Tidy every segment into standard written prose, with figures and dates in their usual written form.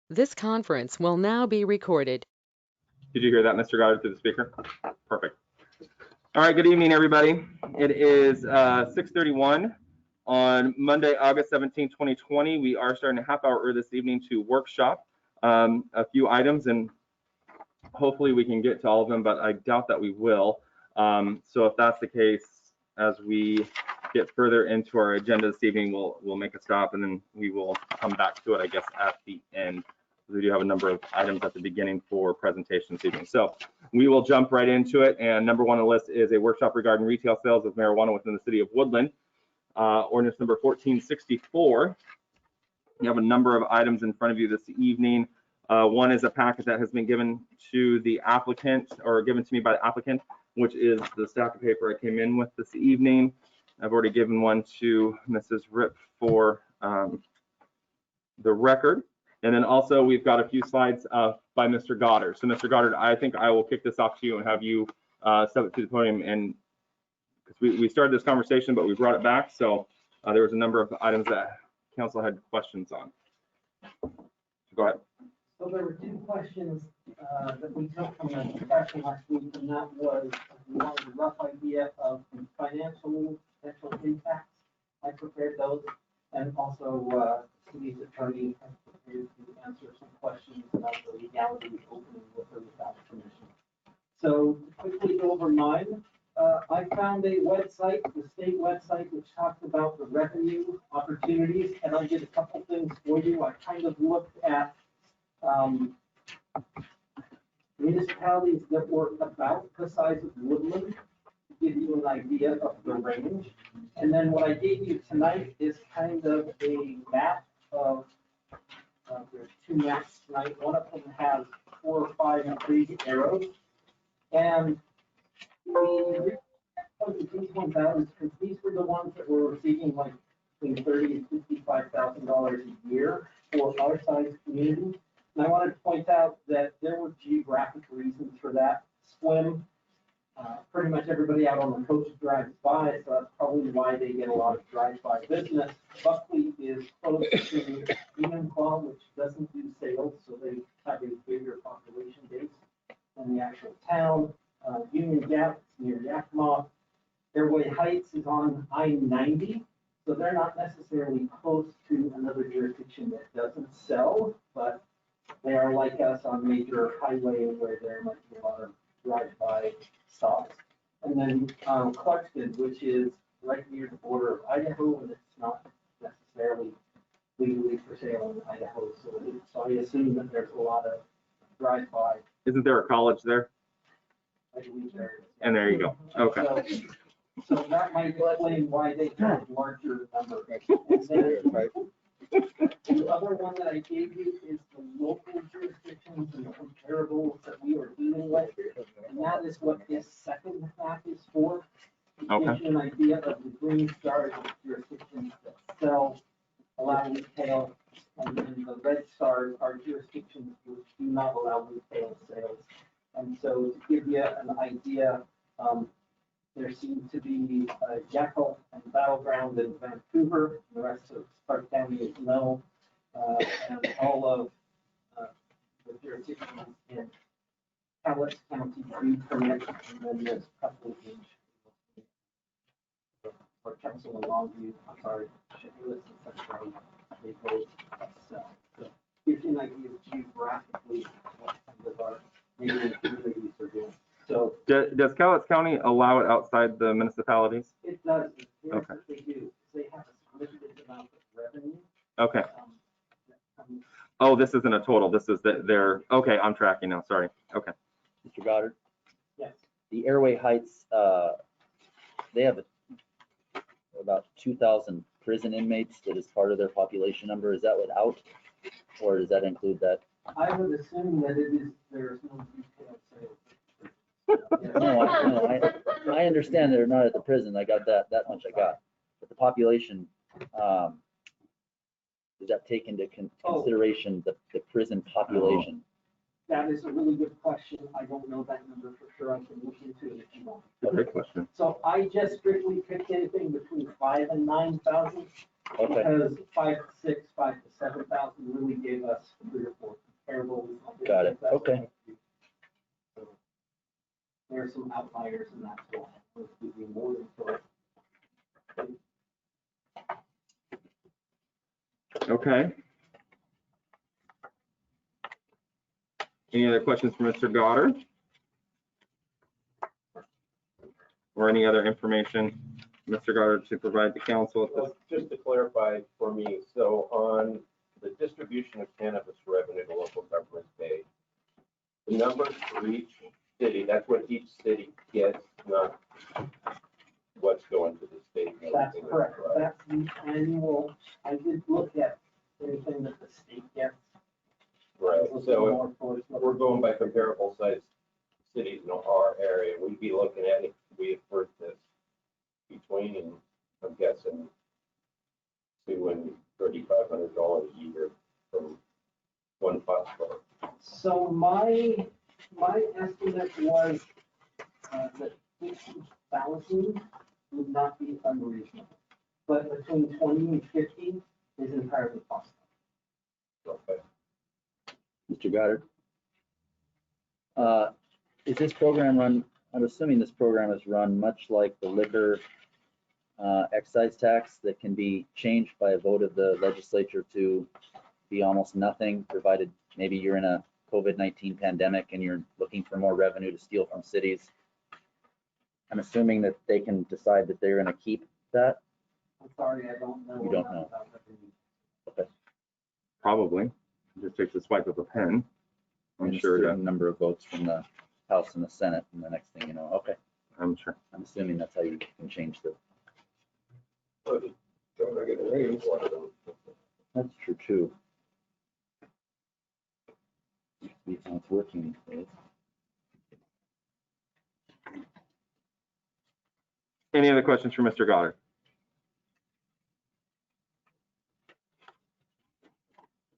This conference will now be recorded. Did you hear that, Mr. Goddard, through the speaker? Perfect. All right, good evening, everybody. It is 6:31 on Monday, August 17, 2020. We are starting a half hour early this evening to workshop a few items, and hopefully we can get to all of them, but I doubt that we will. So if that's the case, as we get further into our agenda this evening, we'll make a stop, and then we will come back to it, I guess, at the end. We do have a number of items at the beginning for presentation this evening. So we will jump right into it. And number one on the list is a workshop regarding retail sales of marijuana within the city of Woodland. Ordinance number 1464. You have a number of items in front of you this evening. One is a packet that has been given to the applicant, or given to me by the applicant, which is the stack of paper I came in with this evening. I've already given one to Mrs. Rip for the record. And then also we've got a few slides by Mr. Goddard. So Mr. Goddard, I think I will kick this off to you and have you step up to the podium, and because we started this conversation, but we brought it back. So there was a number of items that council had questions on. Go ahead. So there were two questions that we took from the discussion last week, and that was we wanted a rough idea of the financial potential impacts. I prepared those, and also city's attorney has prepared to answer some questions about the legality of opening with or without permission. So to quickly go over mine, I found a website, the state website, which talks about the revenue opportunities, and I did a couple things for you. I kind of looked at municipalities that were about the size of Woodland to give you an idea of the range. And then what I gave you tonight is kind of a map of, there's two maps tonight. One of them has 4 or 5 big arrows. And these ones out is because these were the ones that were receiving like between $30,000 and $55,000 a year for our size community. And I wanted to point out that there were geographic reasons for that. Swim, pretty much everybody out on the coast drives by, so that's probably why they get a lot of drive-by business. Buckley is close to Enumclaw, which doesn't do sales, so they have a bigger population base than the actual town. Union Gap is near Yakima. Airway Heights is on I-90, so they're not necessarily close to another jurisdiction that doesn't sell, but they are like us on major highway where there might be a lot of drive-by stops. And then Clarkston, which is right near the border of Idaho, and it's not necessarily legally for sale in Idaho. So I assume that there's a lot of drive-by. Isn't there a college there? I believe there is. And there you go. Okay. So that might explain why they have larger numbers. And then the other one that I gave you is the local jurisdictions and comparables that we are dealing with. And that is what this second map is for. It gives you an idea of the green stars of jurisdictions that sell, allow retail, and then the red stars are jurisdictions which do not allow retail sales. And so to give you an idea, there seems to be Jekyll and Battleground in Vancouver. The rest of Stark County is no. And all of the jurisdictions in Cowlitz County do permit, and then there's a couple for Council and Longview. I'm sorry, Shipulus and such like they both sell. So gives you an idea of geographically what kind of our neighboring communities are doing. So does Cowlitz County allow it outside the municipalities? it does. Okay. They do. They have a significant amount of revenue. Okay. Oh, this isn't a total. This is their. Okay, I'm tracking now. Sorry. Okay. Mr. Goddard? Yes. The Airway Heights, they have about 2,000 prison inmates that is part of their population number. Is that without, or does that include that? I would assume that it is, there's no detailed sales. No, I understand they're not at the prison. I got that much I got. But the population, does that take into consideration the prison population? That is a really good question. I don't know that number for sure. I can look into it if you want. Good question. So I just strictly picked anything between 5,000 and 9,000. Okay. Because 5 to 6, 5 to 7,000 really gave us 3 or 4 Okay. There are some outliers and that's why we're giving more info. Okay. Any other questions for Mr. Goddard? Or any other information, Mr. Goddard, to provide the council at this? Well, just to clarify for me, so on the distribution of cannabis revenue to local governments pay, the numbers for each city, that's what each city gets, not what's going to the state. and That's everything, correct. right? That's the annual, I did look at anything that the state gets. Right, It was a so little more towards if what we're going by comparable size cities in our area, we'd be looking at, if we avert this, between, and I'm guessing, $200 and $3,500 a year from one platform. So my estimate was that 60,000 would not be unreasonable. But between 20 and 50 is entirely possible. Okay. Mr. Goddard? Is this program run, I'm assuming this program is run much like the liquor excise tax that can be changed by a vote of the legislature to be almost nothing, provided maybe you're in a COVID-19 pandemic and you're looking for more revenue to steal from cities. I'm assuming that they can decide that they're going to keep that. I'm sorry, I don't know. You don't enough know. about that. Probably. It just takes a swipe of a pen. I'm And a sure. certain number of votes from the House and the Senate, and the next thing you know, okay. I'm sure. I'm assuming that's how you can change the. But don't I get a raise, one of them. That's true too. See how it's working these days. Any other questions for Mr. Goddard?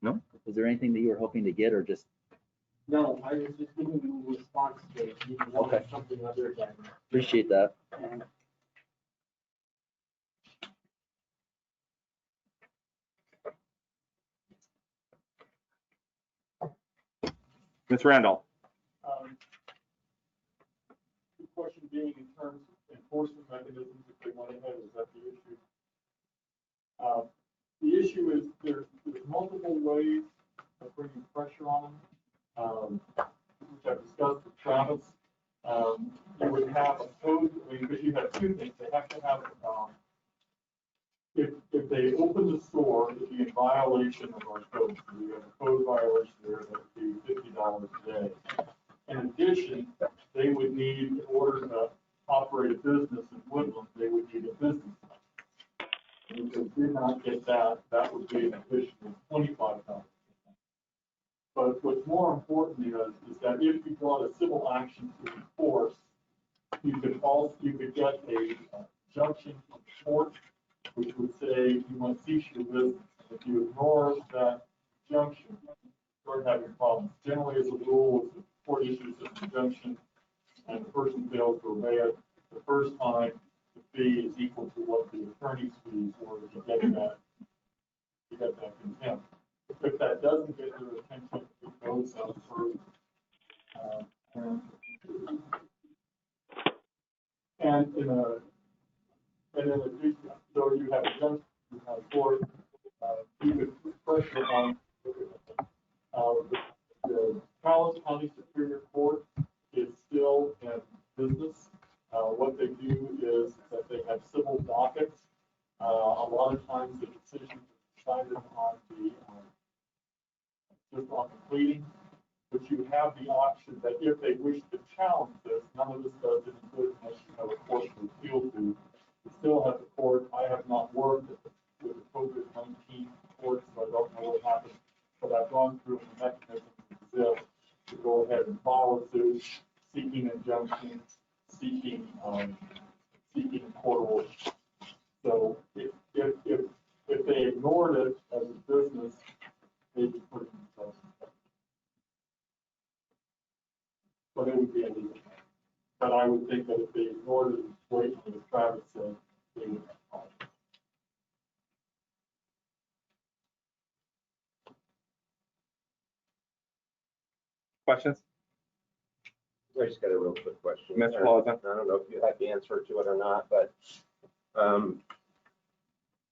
No? Was there anything that you were hoping to get, or just, No, I was just giving you a response to it. You wanted Okay. something other than. appreciate that? And Ms. Randall? The question being in terms of enforcement mechanisms, if they went ahead, is that the issue? The issue is there's multiple ways of bringing pressure on them, which I've discussed with Travis. You would have a code, because you have two things, they have to have, if they open the store, it'd be in violation of our code. So you have a code violation there, that would be $50 a day. In addition, they would need, in order to operate a business in Woodland, they would need a business license. And if they did not get that, that would be an additional $25. But what's more important is that if you brought a civil action to enforce, you could get a injunction from court, which would say you must cease your business. If you ignore that injunction, you start having problems. Generally, as a rule, if the court issues an injunction and the person fails to obey it the first time, the fee is equal to what the attorney's fees were to get that contempt. If that doesn't get their attention, it goes out further. And in addition, so you have injunction, you have court, you could put pressure on the Palace County Superior Court is still in business. What they do is that they have civil dockets. A lot of times the decisions are decided on just on the pleading, but you have the option that if they wish to challenge this, none of this does any good unless you have a court to appeal to. You still have the court. I have not worked with the COVID-19 court, so I don't know what happened, but I've gone through the mechanism exist to go ahead and file a suit, seeking injunctions, seeking court orders. So if they ignored it as a business, they'd be putting themselves in trouble. But it would be illegal. But I would think that if they ignored it, wait for the Travis said, they would have problems. Questions? I just got a real quick question. Mr. Paulson? I don't know if you had the answer to it or not, but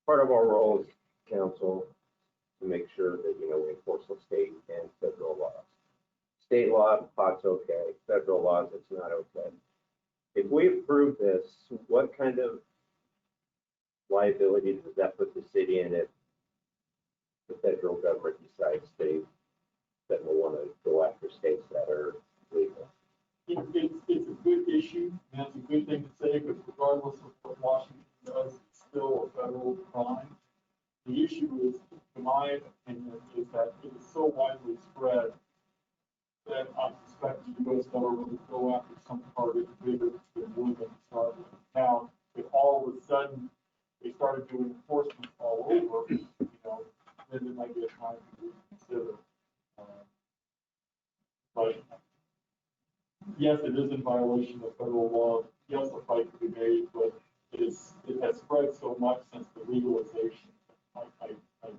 part of our role as council to make sure that, we enforce the state and federal laws. State law, pot's okay. Federal laws, it's not okay. If we approve this, what kind of liability does that put the city in if the federal government decides that will want to go after states that are legal? It's a good issue, and it's a good thing to say, but regardless of what Washington does, it's still a federal crime. The issue is, in my opinion, is that it is so widely spread that I suspect the U.S. government would go after some target bigger than Woodland started. Now, if all of a sudden they started doing enforcement all over, then it might be a time to reconsider. But yes, it is in violation of federal law. Yes, a fight could be made, but it has spread so much since the legalization. I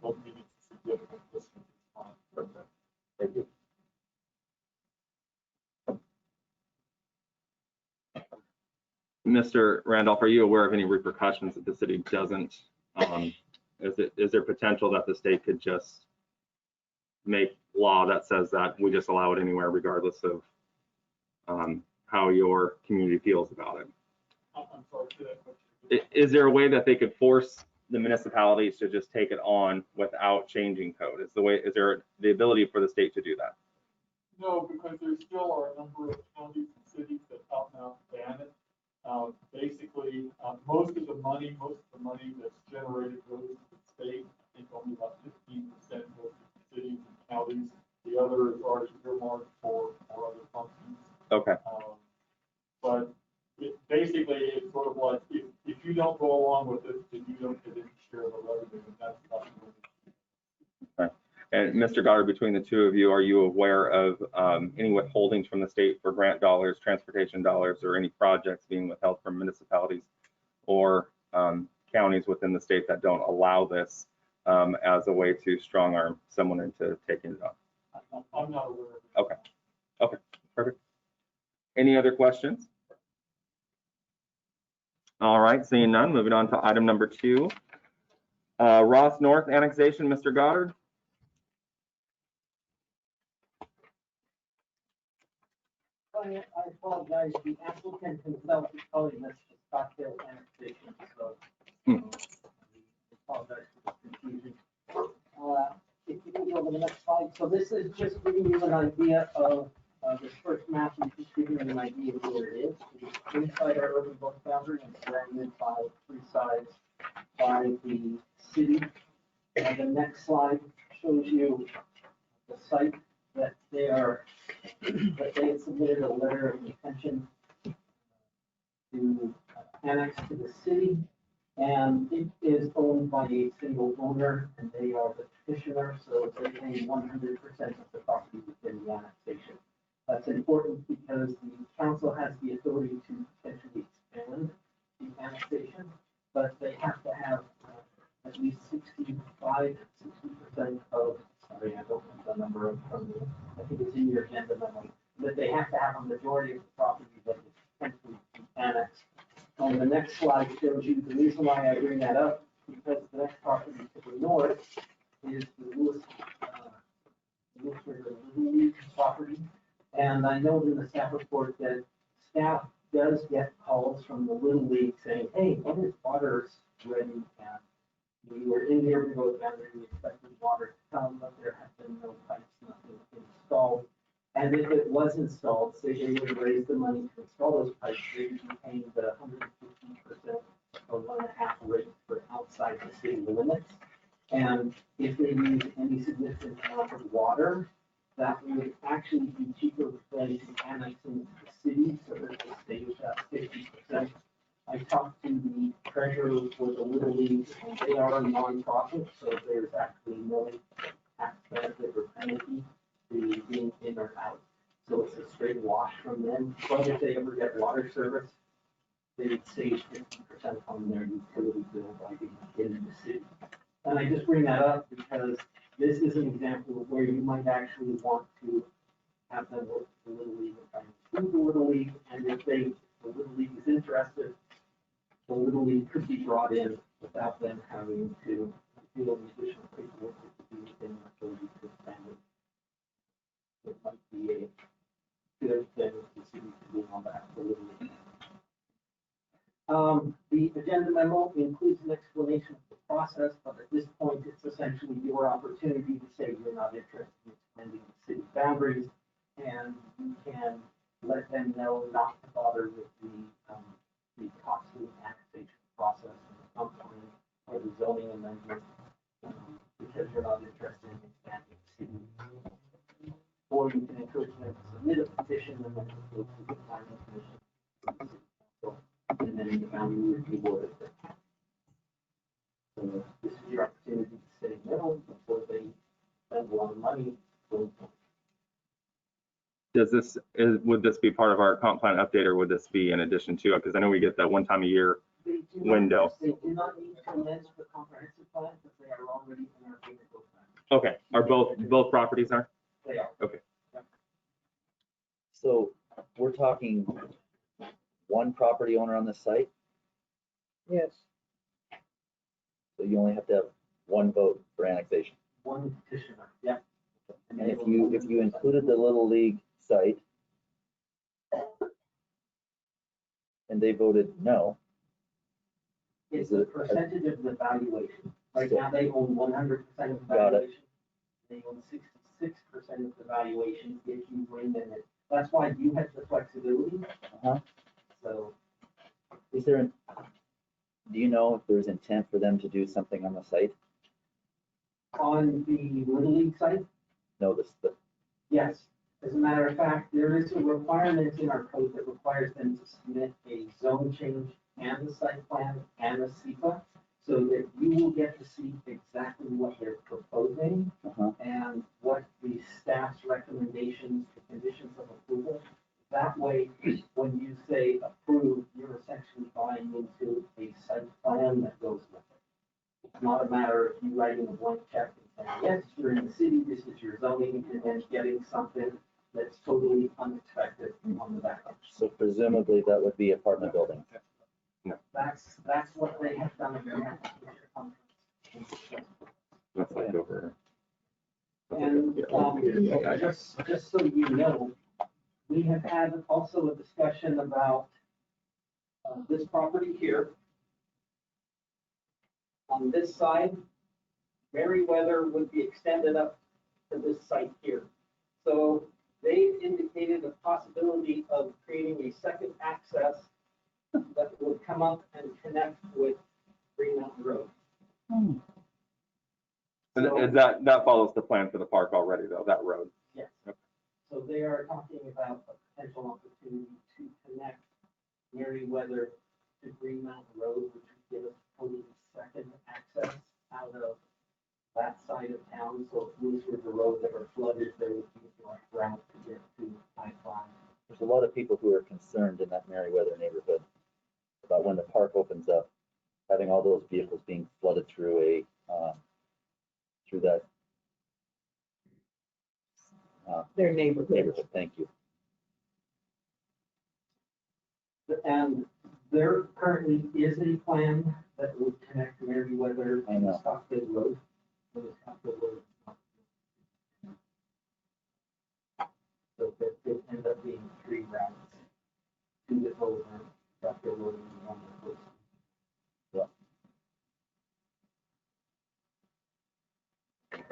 don't think it's a significant risk at this time. Thank you. Mr. Randolph, are you aware of any repercussions if the city doesn't? Is there potential that the state could just make law that says that we just allow it anywhere regardless of how your community feels about it? I'm sorry, say that question. Is there a way that they could force the municipalities to just take it on without changing code? Is there the ability for the state to do that? No, because there still are a number of counties and cities that out now ban it. Basically, most of the money that's generated goes to the state. I think only about 15% goes to cities and counties. The other is already earmarked for other functions. Okay. But basically, it's sort of like if you don't go along with it, then you don't get any share of the revenue, and that's not really. Okay. And Mr. Goddard, between the two of you, are you aware of any withholdings from the state for grant dollars, transportation dollars, or any projects being withheld from municipalities or counties within the state that don't allow this as a way to strong arm someone into taking it on? I'm not aware of it. Okay, perfect. Any other questions? All right, seeing none, moving on to item number 2. Ross North annexation, Mr. Goddard. I apologize, the applicant himself is calling this the Stockdale annexation, so I apologize for the confusion. If you can go to the next slide. So this is just giving you an idea of this first map, is just giving you an idea of where it is. It's inside our urban book boundary and surrounded by 3 sides by the city. And the next slide shows you the site that they had submitted a letter of intention to annex to the city. And it is owned by a single owner, and they are the petitioner, so they're paying 100% of the property within the annexation. That's important because the council has the authority to potentially expand the annexation, but they have to have at least 60% of, sorry, I don't have the number from you, I think it's in your agenda memo, but they have to have a majority of the property that is potentially annexed. And the next slide shows you the reason why I bring that up, because the next property to the north is the Lewis property. And I know in the staff report that staff does get calls from the Little League saying, hey, when is water ready? And we were in the urban road boundary, we expected water to come, but there have been no pipes, nothing installed. And if it was installed, say they would raise the money to install those pipes, they would be paying the 150% or 1.5 rate for outside the city limits. And if they use any significant amount of water, that would actually be cheaper than annexing the city, so that the state would have 50%. I talked to the treasurer for the Little League, and they are a nonprofit, so there's actually no tax benefit or penalty to being in or out. So it's a straight wash from them. But if they ever get water service, they would save 50% on their utility bill by being in the city. And I just bring that up because this is an example of where you might actually want to have them work with the Little League and try to include the Little League, and if the Little League is interested, the Little League could be brought in without them having to do any additional paperwork to do within the ability to expand it. It might be a good thing to see to do on that for Little League. The agenda memo includes an explanation of the process, but at this point, it's essentially your opportunity to say you're not interested in expanding the city boundaries, and you can let them know not to bother with the costly annexation process and the comp plan or the zoning amendment, because you're not interested in expanding the city. Or you can encourage them to submit a petition and then go to the planning commission. And then the boundary review board is there. So this is your opportunity to say no before they spend a lot of money. Would this be part of our comp plan update, or would this be in addition to it? Because I know we get that one time a year window. They do not need to amend the comprehensive plan, but they are already in our technical plan. Okay, are both properties are? They are. Okay. So we're talking one property owner on this site, Yes. so you only have to have one vote for annexation. One petitioner, yeah. And if you included the Little League site and they voted no, It's a percentage of the valuation. Right now, they own 100% of the Got it. valuation. They own 66% of the valuation if you bring them in. That's why you have the flexibility. Uh-huh. So is there, do you know if there's intent for them to do something on the site? on the Little League site, No, the yes. As a matter of fact, there is a requirement in our code that requires them to submit a zone change and a site plan and a SEPA, so that you will get to see exactly what they're proposing uh-huh. and what the staff's recommendations, the conditions of approval. That way, when you say approve, you're essentially buying into a site plan that goes with it. It's not a matter of you writing a blank check and saying, yes, you're in the city, this is your zoning, and then getting something that's totally unexpected on the back end. So presumably that would be apartment building. That's what they have done in their application conference. That's like over. And just so you know, we have had also a discussion about this property here. On this side, Merriweather would be extended up to this site here. So they've indicated a possibility of creating a second access that would come up and connect with Green Mountain Road. And that follows the plan for the park already, though, that road. Yes. So they are talking about a potential opportunity to connect Merriweather to Green Mountain Road, which would give us totally second access out of that side of town. So if Moose River Road that are flooded, there would be like route to get to I-5. There's a lot of people who are concerned in that Merriweather neighborhood about when the park opens up, having all those vehicles being flooded through through that Their neighborhood. Thank you. And there currently is a plan that would connect Merriweather I to know. Stockdale Road. So Stockdale Road. So there could end up being 3 routes. 2 that go over Stockdale Road and 1 that goes.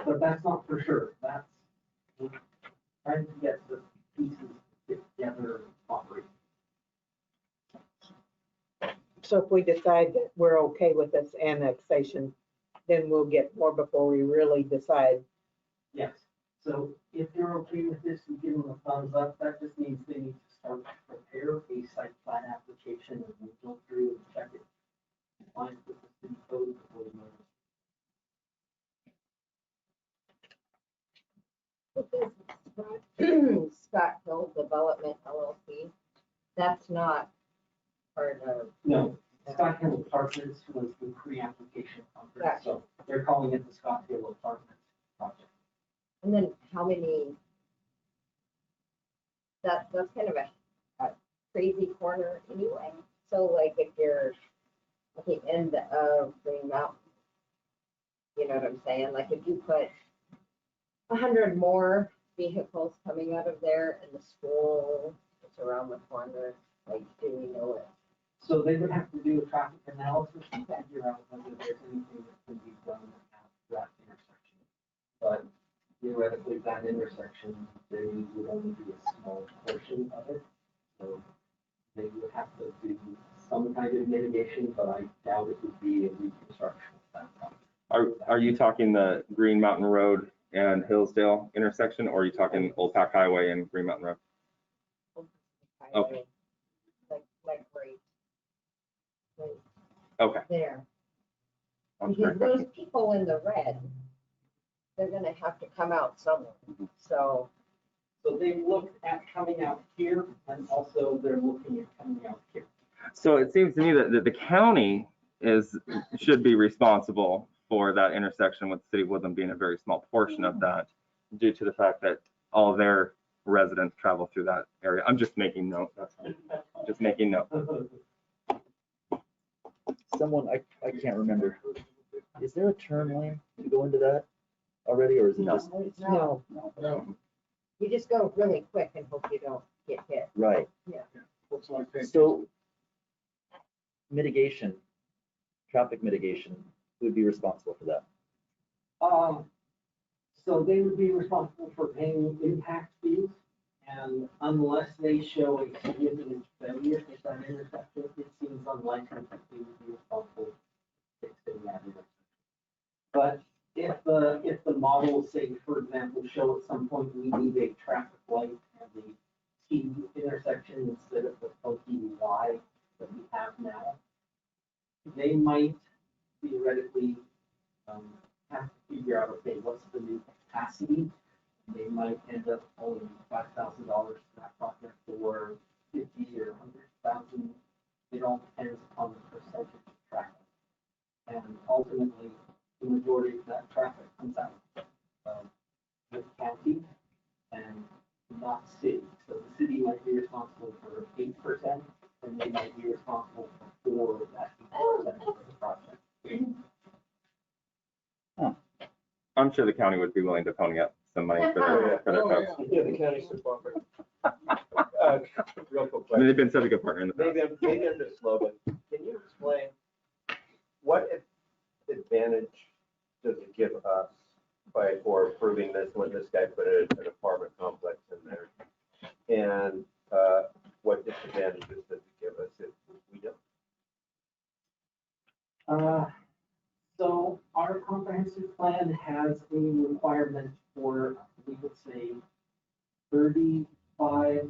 But that's not for sure. That's we're trying to get the pieces together operate. So if we decide that we're okay with this annexation, then we'll get more before we really decide. Yes. So if you're okay with this, we give them a thumbs up. That just means they need to start to prepare a site plan application and we'll go through and check it. Compliance with the city code before we move. Scott Hill Development LLC, that's not part of, No, Scott Hill Apartments was the pre-application conference, so they're calling it the Scott Hill Apartments project. and then how many that's kind of a crazy corner anyway. So like if you're at the end of Green Mountain, you know what I'm saying? Like if you put 100 more vehicles coming out of there and the school is around the corner, like, do we know it? So they would have to do a traffic analysis to figure out whether there's anything that can be done at that intersection. But theoretically, that intersection, there would only be a small portion of it. So they would have to do some kind of mitigation, but I doubt it would be a reconstruction of that. Are you talking the Green Mountain Road and Hillsdale intersection, or are you talking Old Pack Highway and Green Mountain Road? Okay. Like right Okay. there. I'm Because sorry. those people in the red, they're gonna have to come out somewhere. So So they looked at coming out here, and also they're looking at coming out here. So it seems to me that the county should be responsible for that intersection, with the city of Woodland being a very small portion of that, due to the fact that all their residents travel through that area. I'm just making note. That's all. Just making note. Someone, I can't remember. Is there a turn lane to go into that already, or is it No. just, no, you just go really quick and hope you don't get hit. right? Looks like they- So mitigation, traffic mitigation, who would be responsible for that? So they would be responsible for paying impact fees, and unless they show a significant failure at that intersection, it seems unlikely that they would be responsible for fixing that intersection. But if the model, say, for example, show at some point we need a traffic light at the T intersection instead of the funky Y that we have now, they might theoretically have to figure out, okay, what's the new capacity? They might end up owing $5,000 for that project, or 50 or 100,000. It all depends on the percentage of traffic. And ultimately, the majority of that traffic comes out of the county and not city. So the city might be responsible for 8%, and they might be responsible for that 8% of the project. I'm sure the county would be willing to pony up some money for their folks. Yeah, the county's so cooperative. Real quick I mean, they've question. been such a good partner in the past. Maybe I'm just slow, but can you explain what advantage does it give us for approving this when this guy put an apartment complex in there? And what disadvantages does it give us if we don't? So our comprehensive plan has a requirement for, we would say, 35,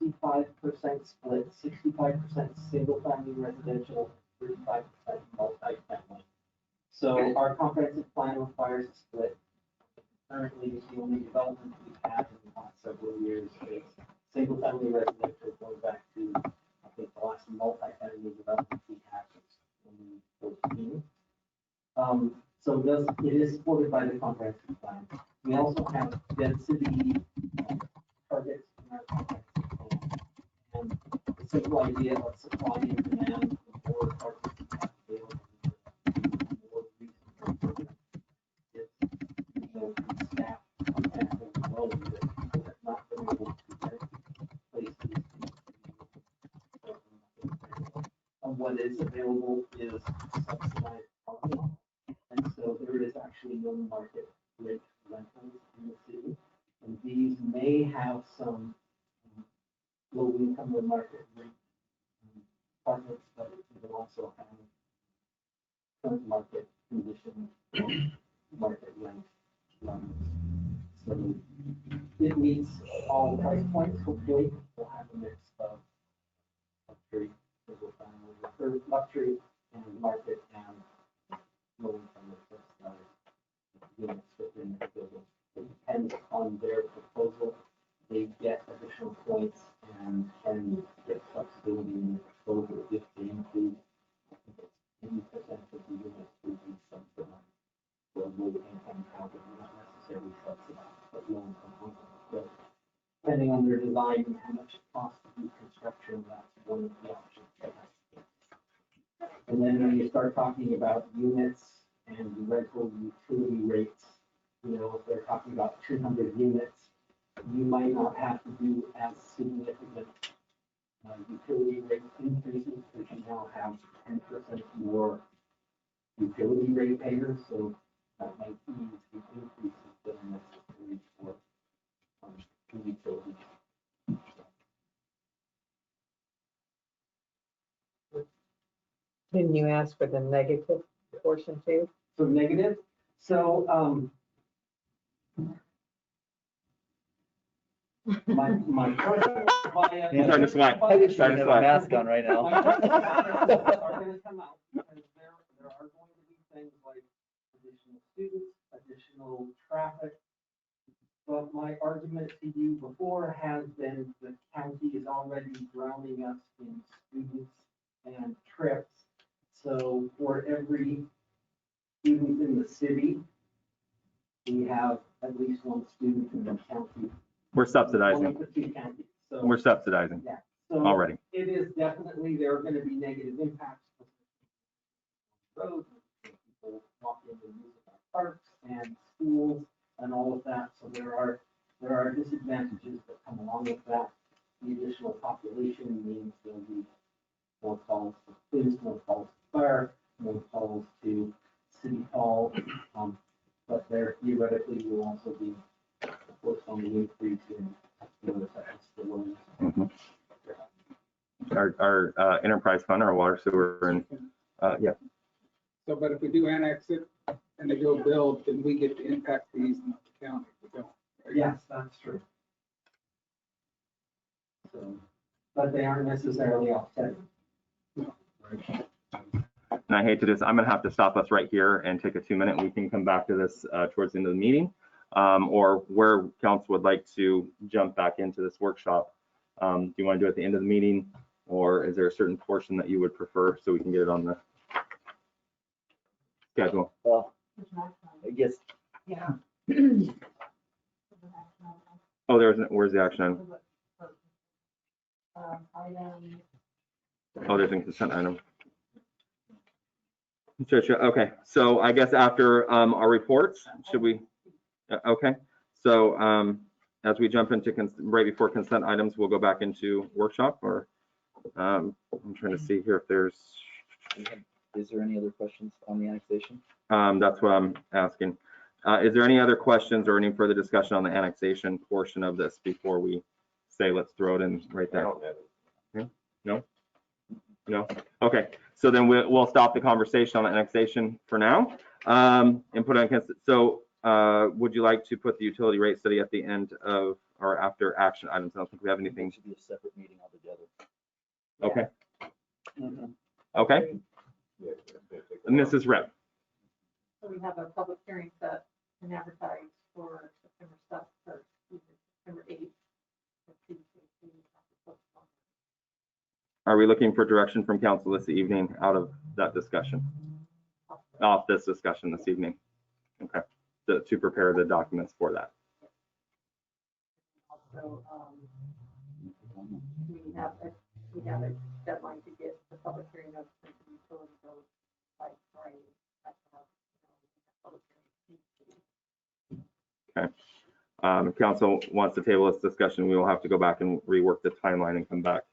65% split, 65% single family residential, 35% multifamily. So our comprehensive plan requires a split. Currently, the only development we've had in the last several years is single family residential, going back to, I think, the last multifamily development we had was 2014. So it is supported by the comprehensive plan. We also have density targets in our comprehensive plan. And the simple idea of supply and demand, the more targets we have available, the more reasonable is, the staff on sample alone that people have not been able to get places. What is available is subsidized parking. And so there is actually no market rate rentals in the city. And these may have some low income or market rate apartments, but it will also have current market conditions, market rent. So it meets all price points. Hopefully we'll have a mix of luxury, single family, or luxury and market and low income or subsidized units within the building. It depends on their proposal. They get additional points and can get flexibility in their proposal if they include 80% of the units would be subsidized. So low income housing, not necessarily subsidized, but low income housing. So depending on their design and how much it costs to do construction, that's one of the options. And then when you start talking about units and rental utility rates, you know, if they're talking about 200 units, you might not have to do as significant utility rate increases because you now have 10% more utility rate payers, so that might ease the increases that are necessary for utilities. Didn't you ask for the negative portion too? So negative, so, my question. He's starting to sweat. I wish you Starting didn't to have a sweat. mask on right My now. questions are gonna come out because there are going to be things like additional students, additional traffic. But my argument to you before has been the county is already drowning us in students and trips. So for every student in the city, we have at least one student in the county. We're One subsidizing. of the two counties. So, We're subsidizing yeah. So already. it is definitely, there are going to be negative impacts. Roads, people walking and using our parks and schools and all of that. So there are disadvantages that come along with that. The additional population means there'll be more calls to police, more calls to fire, more calls to city hall. But there theoretically will also be, of course, on the increase in the loans. Mhm. Our enterprise fund, our water, sewer, and, yeah. So, but if we do annex it and they go build, then we get the impact fees, not the county. We don't. Yes, that's true. So, but they aren't necessarily offsetting. And I hate to I'm gonna have to stop us right here and take a 2-minute. We can come back to this towards the end of the meeting, or where council would like to jump back into this workshop. Do you want to do it at the end of the meeting, or is there a certain portion that you would prefer so we can get it on the schedule? Well, I guess, Yeah. Oh, where's the action item? Oh, there's a consent item. Okay, so I guess after our reports, should we? Okay, so as we jump into right before consent items, we'll go back into workshop, or I'm trying to see here if there's. is there any other questions on the annexation? That's what I'm asking. Is there any other questions or any further discussion on the annexation portion of this before we say let's throw it in right I there? don't have it. No? Okay, so then we'll stop the conversation on the annexation for now, and put on consent. So would you like to put the utility rate study at the end of or after action items? I don't think we have anything. It should be a separate meeting altogether. Okay, Mhm. okay. Yeah, it's gonna take a Mrs. Rep. So we have a public hearing set and advertised for September 1st, September 8th. Are we looking for direction from council this evening out of that discussion? Off this discussion this evening? Okay, to prepare the documents for that. Also, we have a deadline to get the public hearing notice to the utility bills by Friday. If council wants to table this discussion, we will have to go back and rework the timeline and come back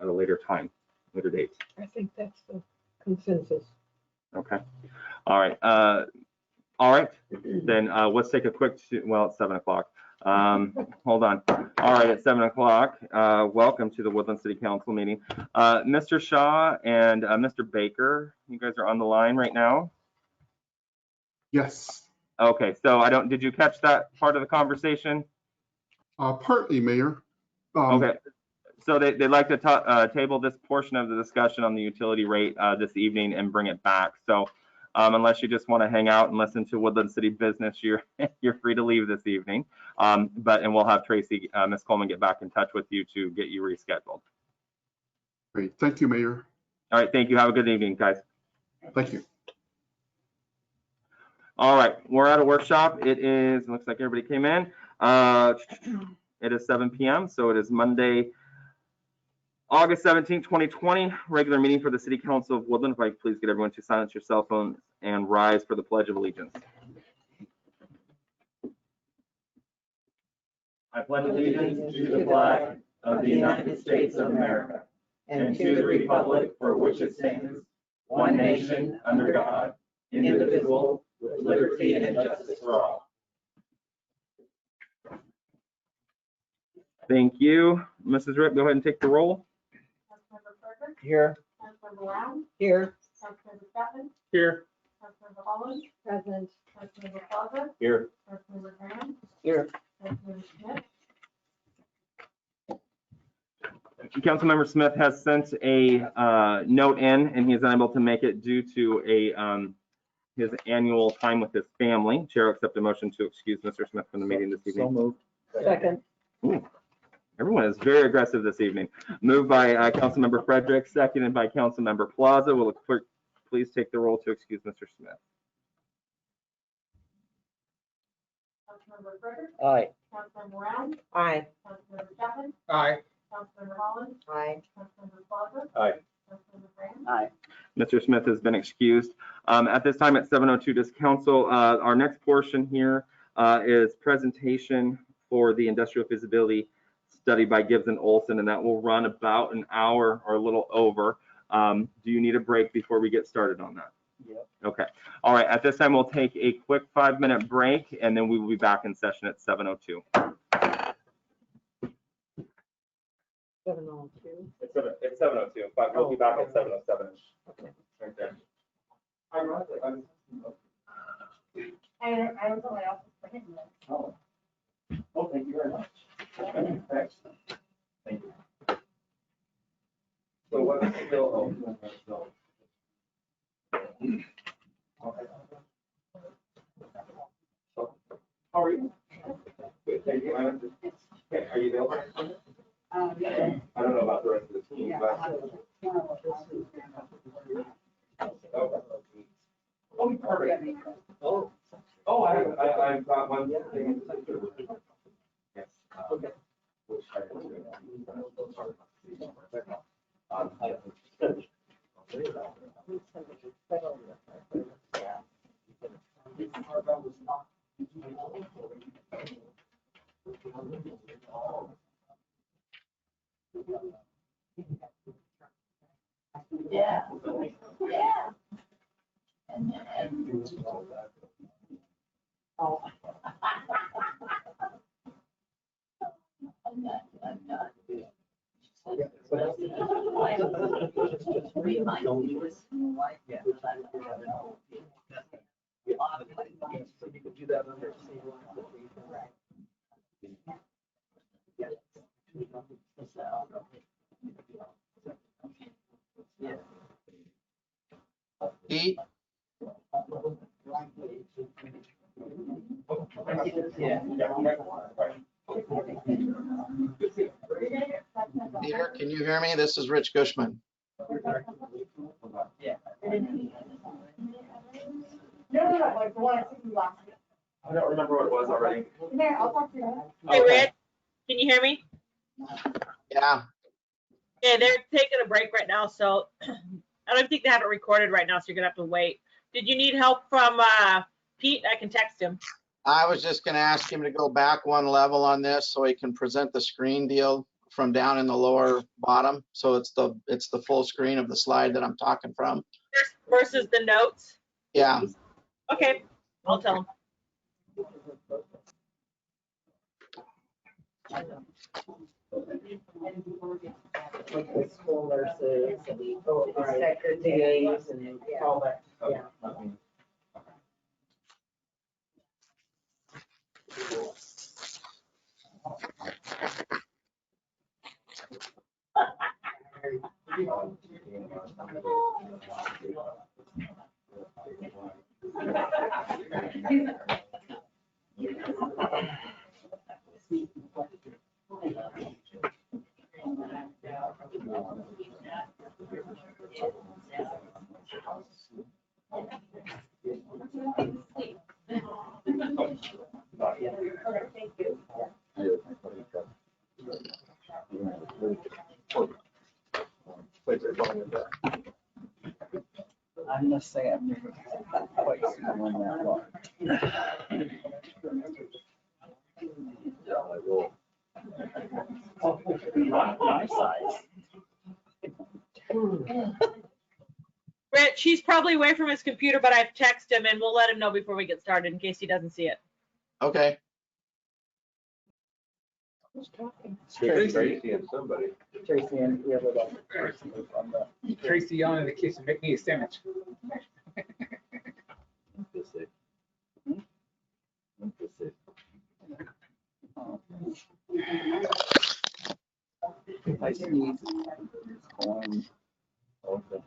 at a later time, later date. I think that's the consensus. Okay. All right. All right. Then let's take a quick, well, it's 7 o'clock. Hold on. All right, at 7 o'clock, welcome to the Woodland City Council meeting. Mr. Shaw and Mr. Baker, you guys are on the line right now? Yes, Okay, so did you catch that part of the conversation? partly, Mayor. Okay, so they'd like to table this portion of the discussion on the utility rate this evening and bring it back. So unless you just want to hang out and listen to Woodland City business, you're free to leave this evening. And we'll have Tracy, Ms. Coleman, get back in touch with you to get you rescheduled. Great, thank you, Mayor. All right, thank you. Have a good evening, guys. Thank you. All right, we're at a workshop. It looks like everybody came in. It is 7 p.m., so it is Monday, August 17, 2020, regular meeting for the City Council of Woodland. If I could please get everyone to silence your cell phones and rise for the Pledge of Allegiance. I pledge allegiance to the flag of the United States of America and to the republic for which it stands, one nation, under God, indivisible, with liberty and justice for all. Thank you. Mrs. Ripp, go ahead and take the roll. Councilmember Frederick, Here. Councilmember Brown, Here. Councilmember Chapman, Here. Councilmember Holland, Present. Councilmember Plaza, Here. Councilmember Graham, Here. Councilmember Smith, Councilmember Smith has sent a note in, and he is unable to make it due to his annual time with his family. Chair will accept a motion to excuse Mr. Smith from the meeting this So evening. moved. Second. Ooh, everyone is very aggressive this evening. Moved by Councilmember Frederick, seconded by Councilmember Plaza. Will the clerk please take the roll to excuse Mr. Smith? Councilmember Frederick, Aye. Councilmember Brown, Aye. Councilmember Chapman, Aye. Councilmember Holland, Aye. Councilmember Plaza, Aye. Councilmember Graham, Aye. Mr. Smith has been excused. At this time at 7:02, does council, our next portion here is presentation for the industrial feasibility study by Gibbs and Olson, and that will run about an hour or a little over. Do you need a break before we get started on that? Yep. Okay. All right. At this time, we'll take a quick 5-minute break, and then we will be back in session at 7:02. 7:02. It's 7:02, but we'll be back at 7:07. Okay. Right there. I was only off for him. Oh, thank you very much. Thanks. Thank you. So what is still? How are you? Good, thank you. Okay, are you available? Yeah. I don't know about the rest of the team, but. Oh, perfect. Oh, I've got one thing. Yes. Okay. Which I can do. Yeah. Yeah. Oh. I'm not. Pete? Peter, can you hear me? This is Rich Gushman. No, like the one I took you last week. I don't remember what it was already. Come here, I'll talk to you. Hey, Rich, can you hear me? Yeah, Yeah, they're taking a break right now, so I don't think they have it recorded right now, so you're gonna have to wait. Did you need help from Pete? I can text him. I was just gonna ask him to go back one level on this so he can present the screen deal from down in the lower bottom. So it's the full screen of the slide that I'm talking from. Versus the notes. Yeah, Okay, I'll tell him. Like the school nurses and the secretaries and all that. Yeah. I must say, I've never quite seen one that long. I will. My size. Rich, he's probably away from his computer, but I've texted him and we'll let him know before we get started in case he doesn't see it. Okay. Tracy and somebody. Tracy and the other one. Tracy on in the kitchen, make me a sandwich. I sneeze. Okay.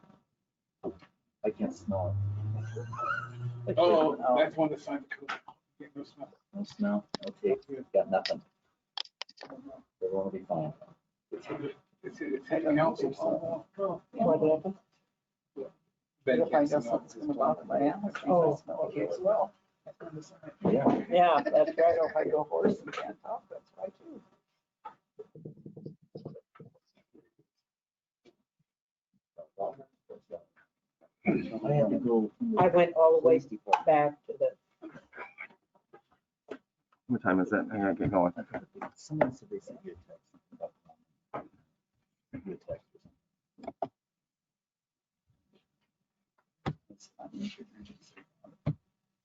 I can't smell it. Oh, that's one that's signed the code. Yeah, no smell. No smell. Okay, got nothing. Everyone will be fine. It's hanging out so small. What happened? Ben If I can't know smell something's gonna bother my allergies, Oh, I smell it as well. Yeah. Yeah, that's right. Or if I go hoarse and can't talk, that's right too. I had to go. I went all the way back to the, What time is it? I gotta get going. Someone said they sent you a text. Sent you a text.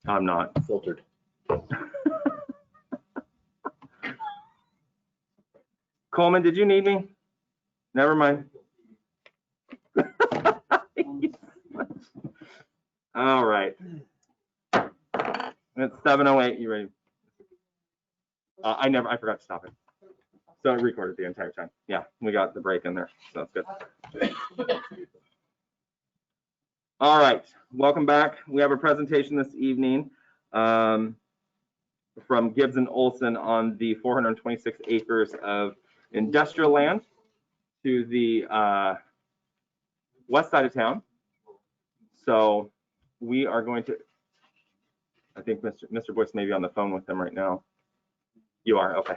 I'm not. Filtered. Coleman, did you need me? Never mind. All right. It's 7:08. You ready? I forgot to stop it. So I recorded the entire time. Yeah, we got the break in there. So that's good. All right, welcome back. We have a presentation this evening from Gibbs and Olson on the 426 acres of industrial land to the west side of town. So we are going to, I think Mr. Boyce may be on the phone with them right now. You are, okay.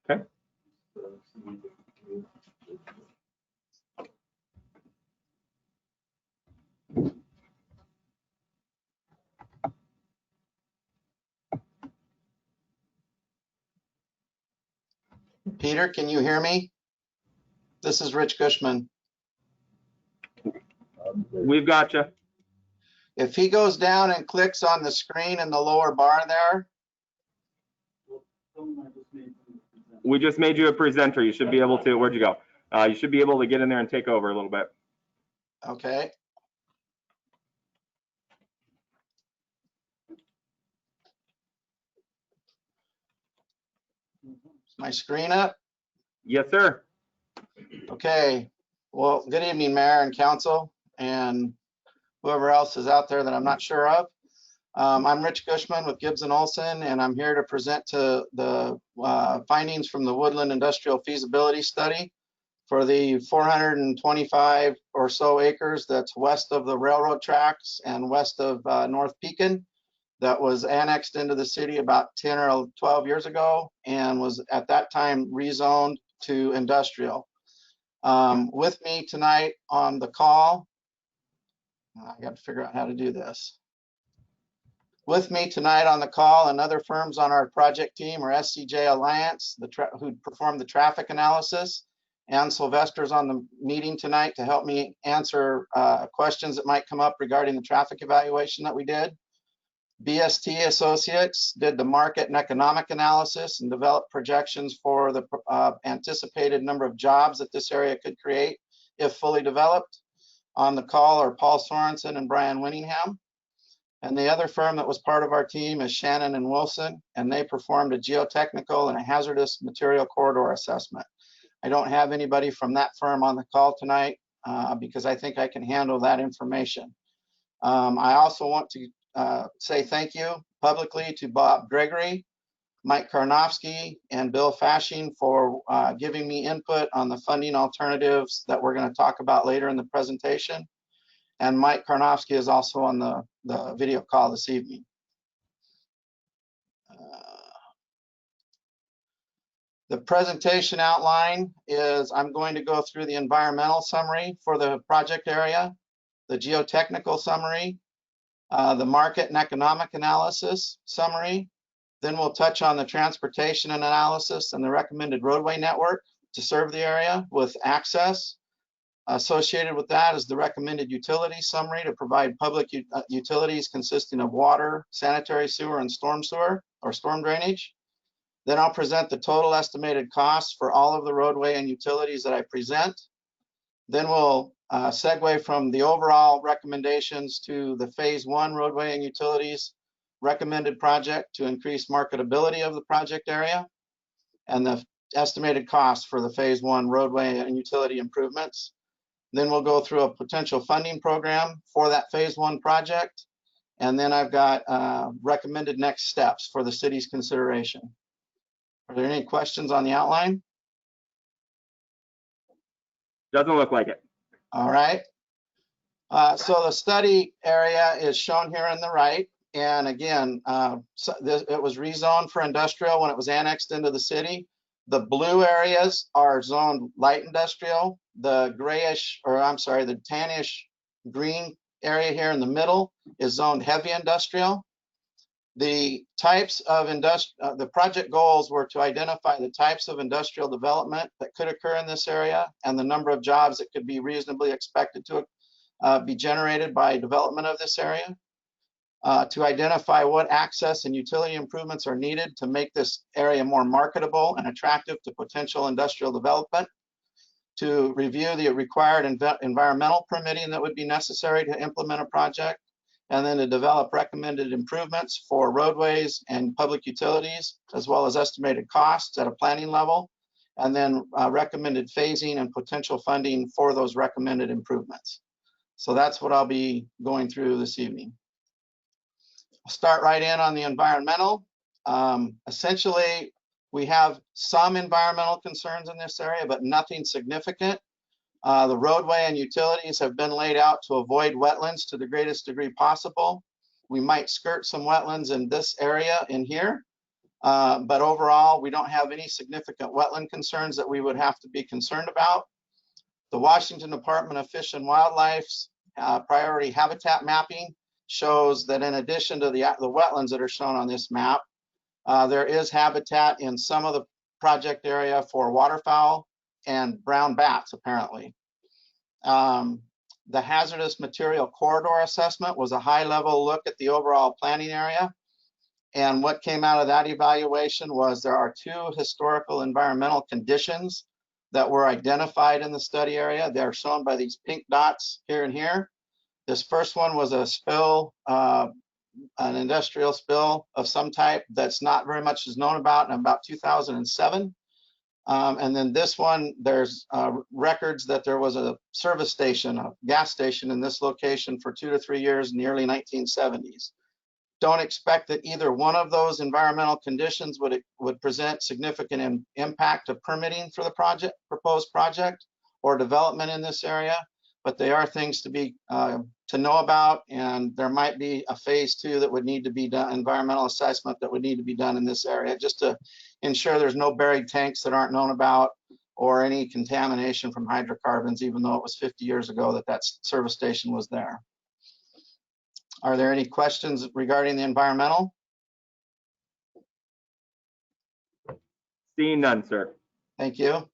Okay. Peter, can you hear me? This is Rich Gushman. We've got you. If he goes down and clicks on the screen in the lower bar there, We just made you a presenter. You should be able to, where'd you go? You should be able to get in there and take over a little bit. okay. Is my screen up? Yes, sir. Okay. Well, good evening, Mayor and Council, and whoever else is out there that I'm not sure of. I'm Rich Gushman with Gibbs and Olson, and I'm here to present to the findings from the Woodland Industrial Feasibility Study for the 425 or so acres that's west of the railroad tracks and west of North Pekin that was annexed into the city about 10 or 12 years ago and was at that time rezoned to industrial. With me tonight on the call, I got to figure out how to do this. With me tonight on the call and other firms on our project team are SCJ Alliance, who performed the traffic analysis, and Sylvester's on the meeting tonight to help me answer questions that might come up regarding the traffic evaluation that we did. BST Associates did the market and economic analysis and developed projections for the anticipated number of jobs that this area could create if fully developed. On the call are Paul Sorensen and Brian Winningham. And the other firm that was part of our team is Shannon and Wilson, and they performed a geotechnical and a hazardous material corridor assessment. I don't have anybody from that firm on the call tonight because I think I can handle that information. I also want to say thank you publicly to Bob Gregory, Mike Karnofsky, and Bill Fashing for giving me input on the funding alternatives that we're going to talk about later in the presentation. And Mike Karnofsky is also on the video call this evening. The presentation outline is I'm going to go through the environmental summary for the project area, the geotechnical summary, the market and economic analysis summary. Then we'll touch on the transportation and analysis and the recommended roadway network to serve the area with access. Associated with that is the recommended utility summary to provide public utilities consisting of water, sanitary sewer, and storm sewer or storm drainage. Then I'll present the total estimated costs for all of the roadway and utilities that I present. Then we'll segue from the overall recommendations to the phase 1 roadway and utilities recommended project to increase marketability of the project area and the estimated cost for the phase 1 roadway and utility improvements. Then we'll go through a potential funding program for that phase 1 project. And then I've got recommended next steps for the city's consideration. Are there any questions on the outline? Doesn't look like it. All right. So the study area is shown here on the right. And again, it was rezoned for industrial when it was annexed into the city. The blue areas are zoned light industrial. The grayish, or I'm sorry, the tannish green area here in the middle is zoned heavy industrial. The types of the project goals were to identify the types of industrial development that could occur in this area and the number of jobs that could be reasonably expected to be generated by development of this area. To identify what access and utility improvements are needed to make this area more marketable and attractive to potential industrial development. To review the required environmental permitting that would be necessary to implement a project. And then to develop recommended improvements for roadways and public utilities, as well as estimated costs at a planning level, and then recommended phasing and potential funding for those recommended improvements. So that's what I'll be going through this evening. I'll start right in on the environmental. Essentially, we have some environmental concerns in this area, but nothing significant. The roadway and utilities have been laid out to avoid wetlands to the greatest degree possible. We might skirt some wetlands in this area in here, but overall, we don't have any significant wetland concerns that we would have to be concerned about. The Washington Department of Fish and Wildlife's priority habitat mapping shows that in addition to the wetlands that are shown on this map, there is habitat in some of the project area for waterfowl and brown bats, apparently. The hazardous material corridor assessment was a high-level look at the overall planning area. And what came out of that evaluation was there are 2 historical environmental conditions that were identified in the study area. They're shown by these pink dots here and here. This first one was a spill, an industrial spill of some type that's not very much is known about in about 2007. And then this one, there's records that there was a service station, a gas station in this location for 2 to 3 years in the early 1970s. Don't expect that either one of those environmental conditions would present significant impact to permitting for the proposed project or development in this area, but they are things to be to know about, and there might be a phase 2 that would need to be done, environmental assessment that would need to be done in this area, just to ensure there's no buried tanks that aren't known about or any contamination from hydrocarbons, even though it was 50 years ago that that service station was there. Are there any questions regarding the environmental? Seeing none, sir. Thank you.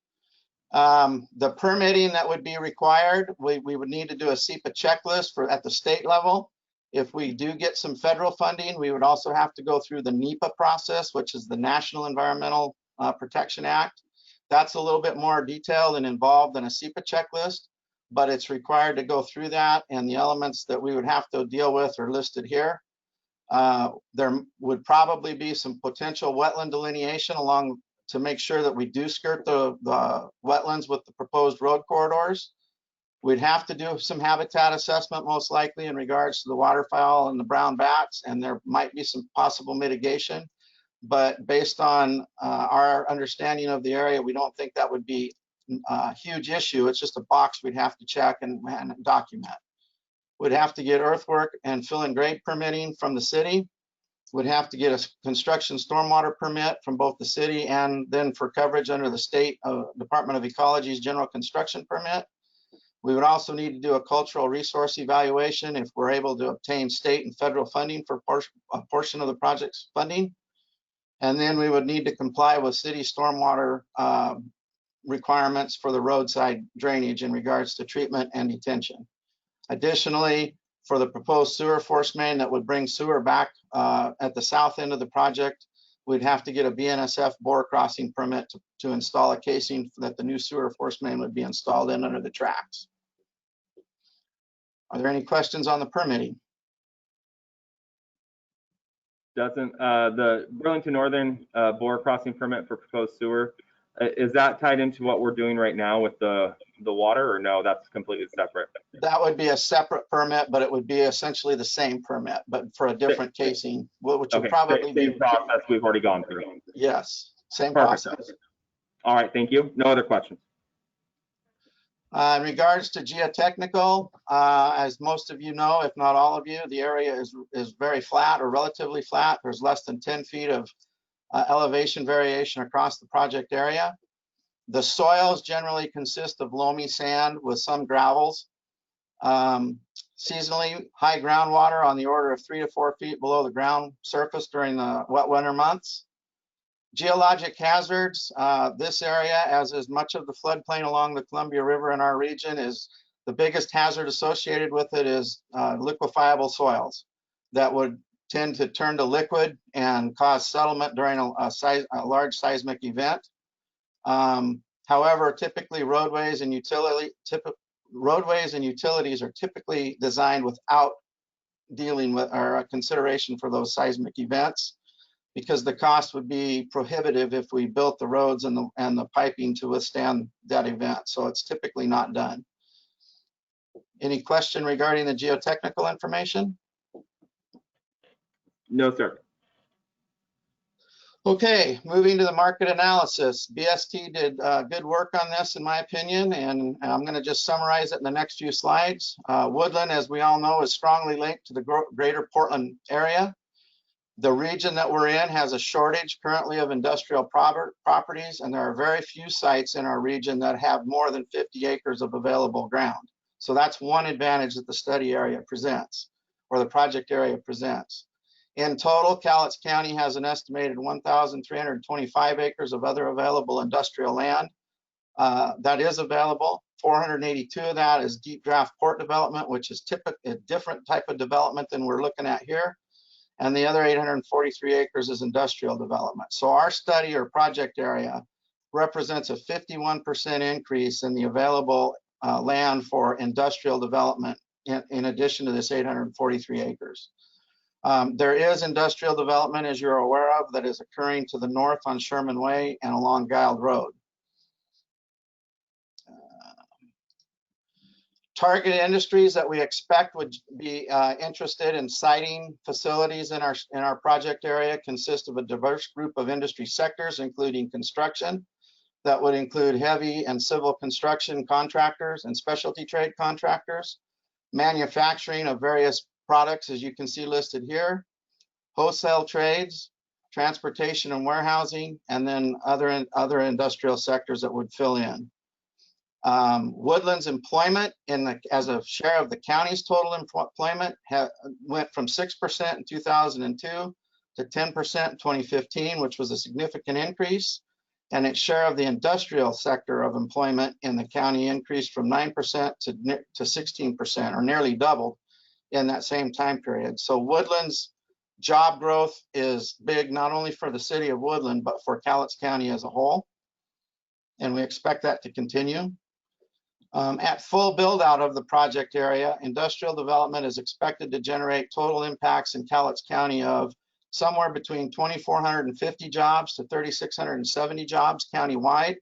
The permitting that would be required, we would need to do a SEPA checklist at the state level. If we do get some federal funding, we would also have to go through the NEPA process, which is the National Environmental Protection Act. That's a little bit more detailed and involved than a SEPA checklist, but it's required to go through that, and the elements that we would have to deal with are listed here. There would probably be some potential wetland delineation along to make sure that we do skirt the wetlands with the proposed road corridors. We'd have to do some habitat assessment, most likely in regards to the waterfowl and the brown bats, and there might be some possible mitigation. But based on our understanding of the area, we don't think that would be a huge issue. It's just a box we'd have to check and document. We'd have to get earthwork and fill and grade permitting from the city. would have to get a construction stormwater permit from both the city and then for coverage under the state Department of Ecology's general construction permit. We would also need to do a cultural resource evaluation if we're able to obtain state and federal funding for a portion of the project's funding. And then we would need to comply with city stormwater requirements for the roadside drainage in regards to treatment and detention. Additionally, for the proposed sewer force main that would bring sewer back at the south end of the project, we'd have to get a BNSF bore crossing permit to install a casing that the new sewer force main would be installed in under the tracks. Are there any questions on the permitting? Doesn't the Burlington Northern bore crossing permit for proposed sewer, is that tied into what we're doing right now with the water, or no, that's completely separate? That would be a separate permit, but it would be essentially the same permit, but for a different casing, which would probably be same process we've already gone through. Yes, same Perfect. process. All right, thank you. No other questions. In regards to geotechnical, as most of you know, if not all of you, the area is very flat or relatively flat. There's less than 10 feet of elevation variation across the project area. The soils generally consist of loamy sand with some gravels. Seasonally, high groundwater on the order of 3 to 4 feet below the ground surface during the wet winter months. Geologic hazards, this area, as is much of the floodplain along the Columbia River in our region, is the biggest hazard associated with it is liquefiable soils that would tend to turn to liquid and cause settlement during a large seismic event. However, typically roadways and utilities are typically designed without dealing with or a consideration for those seismic events, because the cost would be prohibitive if we built the roads and the piping to withstand that event. So it's typically not done. Any question regarding the geotechnical information? No, sir. Okay, moving to the market analysis. BST did good work on this, in my opinion, and I'm going to just summarize it in the next few slides. Woodland, as we all know, is strongly linked to the greater Portland area. The region that we're in has a shortage currently of industrial properties, and there are very few sites in our region that have more than 50 acres of available ground. So that's one advantage that the study area presents, or the project area presents. In total, Cowlitz County has an estimated 1,325 acres of other available industrial land that is available. 482 of that is deep draft port development, which is a different type of development than we're looking at here. And the other 843 acres is industrial development. So our study or project area represents a 51% increase in the available land for industrial development in addition to this 843 acres. There is industrial development, as you're aware of, that is occurring to the north on Sherman Way and along Guild Road. Target industries that we expect would be interested in siting facilities in our project area consist of a diverse group of industry sectors, including construction. That would include heavy and civil construction contractors and specialty trade contractors, manufacturing of various products, as you can see listed here, wholesale trades, transportation and warehousing, and then other industrial sectors that would fill in. Woodland's employment as a share of the county's total employment went from 6% in 2002 to 10% in 2015, which was a significant increase. And its share of the industrial sector of employment in the county increased from 9% to 16%, or nearly doubled in that same time period. So Woodland's job growth is big, not only for the city of Woodland, but for Cowlitz County as a whole. And we expect that to continue. At full build out of the project area, industrial development is expected to generate total impacts in Cowlitz County of somewhere between 2,450 jobs to 3,670 jobs countywide,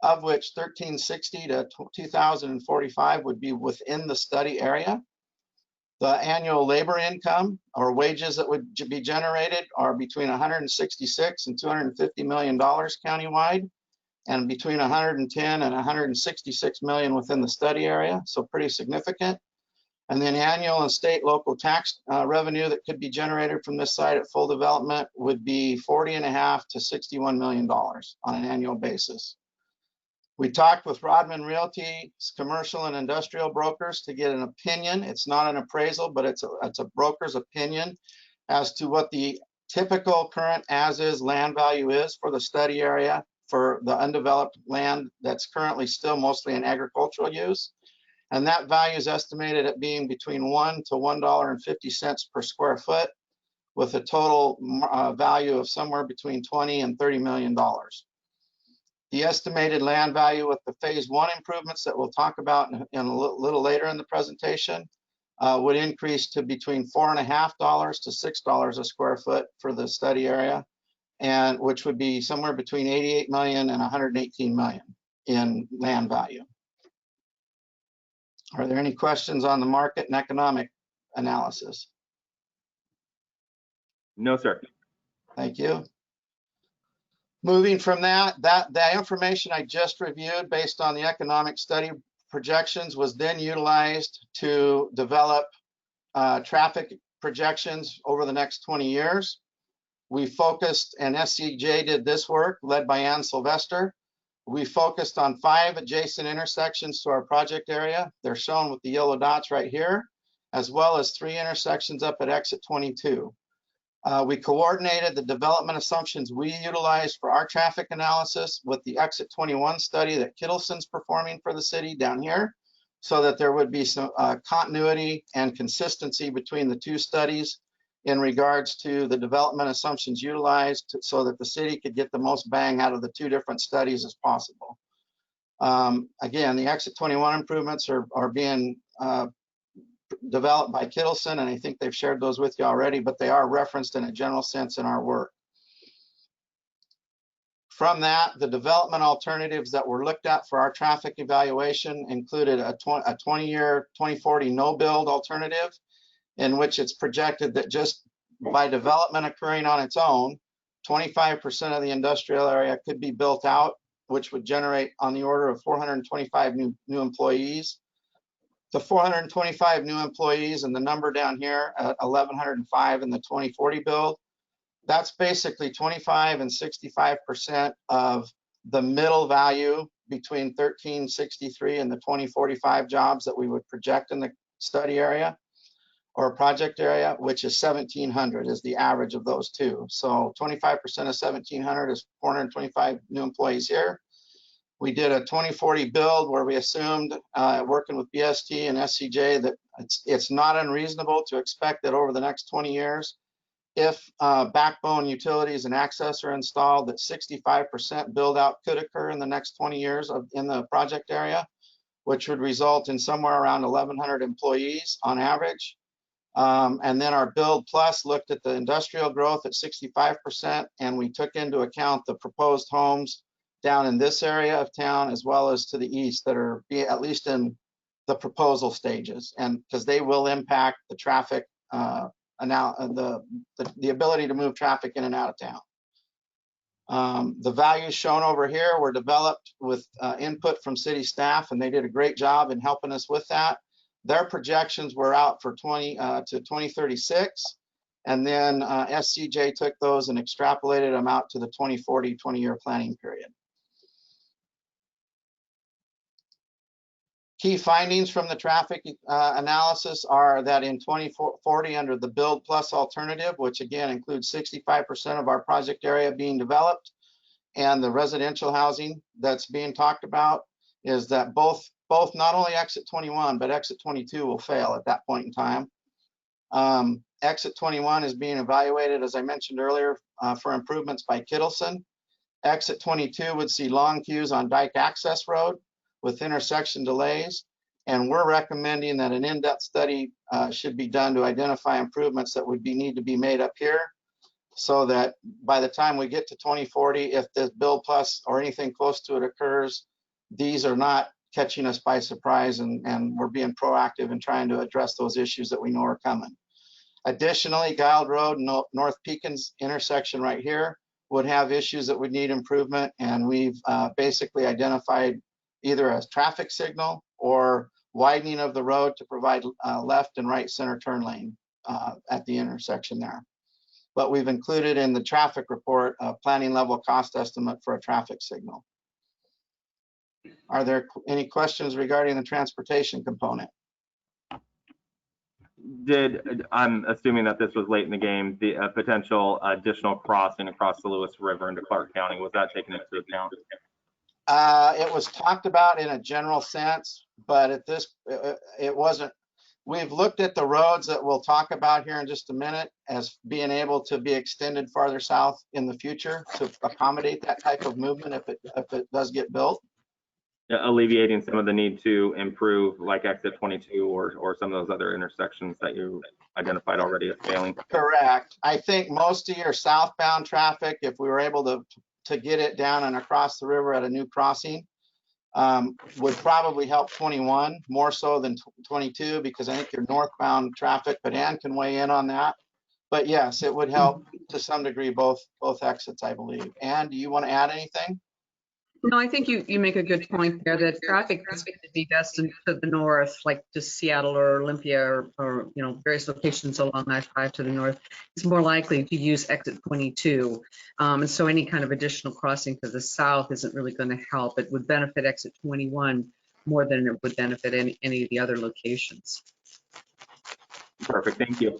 of which 1,360 to 2,045 would be within the study area. The annual labor income or wages that would be generated are between $166 and $250 million countywide, and between 110 and 166 million within the study area, so pretty significant. And then annual and state local tax revenue that could be generated from this site at full development would be $40.5 to $61 million on an annual basis. We talked with Rodman Realty, commercial and industrial brokers to get an opinion. It's not an appraisal, but it's a broker's opinion as to what the typical current as-is land value is for the study area for the undeveloped land that's currently still mostly in agricultural use. And that value is estimated at being between $1 to $1.50 per square foot, with a total value of somewhere between $20 and $30 million. The estimated land value with the phase 1 improvements that we'll talk about in a little later in the presentation would increase to between $4.50 to $6 a square foot for the study area, and which would be somewhere between 88 million and 118 million in land value. Are there any questions on the market and economic analysis? No, sir. Thank you. Moving from that, the information I just reviewed based on the economic study projections was then utilized to develop traffic projections over the next 20 years. We focused, and SCJ did this work, led by Ann Sylvester. We focused on 5 adjacent intersections to our project area. They're shown with the yellow dots right here, as well as 3 intersections up at exit 22. We coordinated the development assumptions we utilized for our traffic analysis with the exit 21 study that Kittleson's performing for the city down here, so that there would be some continuity and consistency between the 2 studies in regards to the development assumptions utilized, so that the city could get the most bang out of the 2 different studies as possible. Again, the exit 21 improvements are being developed by Kittleson, and I think they've shared those with you already, but they are referenced in a general sense in our work. From that, the development alternatives that were looked at for our traffic evaluation included a 20-year, 2040 no-build alternative, in which it's projected that just by development occurring on its own, 25% of the industrial area could be built out, which would generate on the order of 425 new employees. The 425 new employees and the number down here at 1,105 in the 2040 build, that's basically 25 and 65% of the middle value between 1363 and the 2045 jobs that we would project in the study area or project area, which is 1,700 is the average of those 2. So 25% of 1,700 is 425 new employees here. We did a 2040 build where we assumed, working with BST and SCJ, that it's not unreasonable to expect that over the next 20 years, if backbone utilities and access are installed, that 65% build out could occur in the next 20 years in the project area, which would result in somewhere around 1,100 employees on average. And then our build plus looked at the industrial growth at 65%, and we took into account the proposed homes down in this area of town, as well as to the east, that are at least in the proposal stages, and because they will impact the traffic, the ability to move traffic in and out of town. The values shown over here were developed with input from city staff, and they did a great job in helping us with that. Their projections were out for 2036. And then SCJ took those and extrapolated them out to the 2040 20-year planning period. Key findings from the traffic analysis are that in 2040, under the build plus alternative, which again includes 65% of our project area being developed, and the residential housing that's being talked about, is that both not only exit 21, but exit 22 will fail at that point in time. Exit 21 is being evaluated, as I mentioned earlier, for improvements by Kittleson. Exit 22 would see long queues on Dyke Access Road with intersection delays, and we're recommending that an in-depth study should be done to identify improvements that would need to be made up here, so that by the time we get to 2040, if this build plus or anything close to it occurs, these are not catching us by surprise, and we're being proactive in trying to address those issues that we know are coming. Additionally, Guild Road, North Peakins intersection right here would have issues that would need improvement, and we've basically identified either a traffic signal or widening of the road to provide left and right center turn lane at the intersection there. But we've included in the traffic report a planning level cost estimate for a traffic signal. Are there any questions regarding the transportation component? I'm assuming that this was late in the game, the potential additional crossing across the Lewis River into Clark County, was that taken into account? It was talked about in a general sense, but at this, it wasn't. We've looked at the roads that we'll talk about here in just a minute as being able to be extended farther south in the future to accommodate that type of movement if it does get built. Alleviating some of the need to improve like exit 22 or some of those other intersections that you identified already as failing. Correct. I think most of your southbound traffic, if we were able to get it down and across the river at a new crossing, would probably help 21 more so than 22, because I think your northbound traffic, but Ann can weigh in on that. But yes, it would help to some degree both exits, I believe. Ann, do you want to add anything? No, I think you make a good point there that traffic is going to be destined to the north, like to Seattle or Olympia or various locations along I-5 to the north. It's more likely to use exit 22. And so any kind of additional crossing to the south isn't really going to help. It would benefit exit 21 more than it would benefit any of the other locations. Perfect, thank you.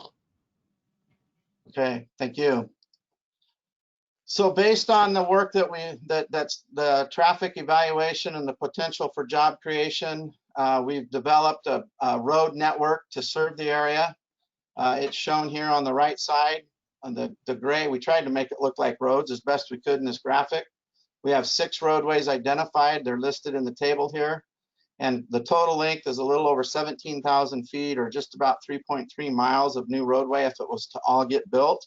Okay, thank you. So based on the work that's the traffic evaluation and the potential for job creation, we've developed a road network to serve the area. It's shown here on the right side. On the gray, we tried to make it look like roads as best we could in this graphic. We have 6 roadways identified. They're listed in the table here. And the total length is a little over 17,000 feet, or just about 3.3 miles of new roadway if it was to all get built.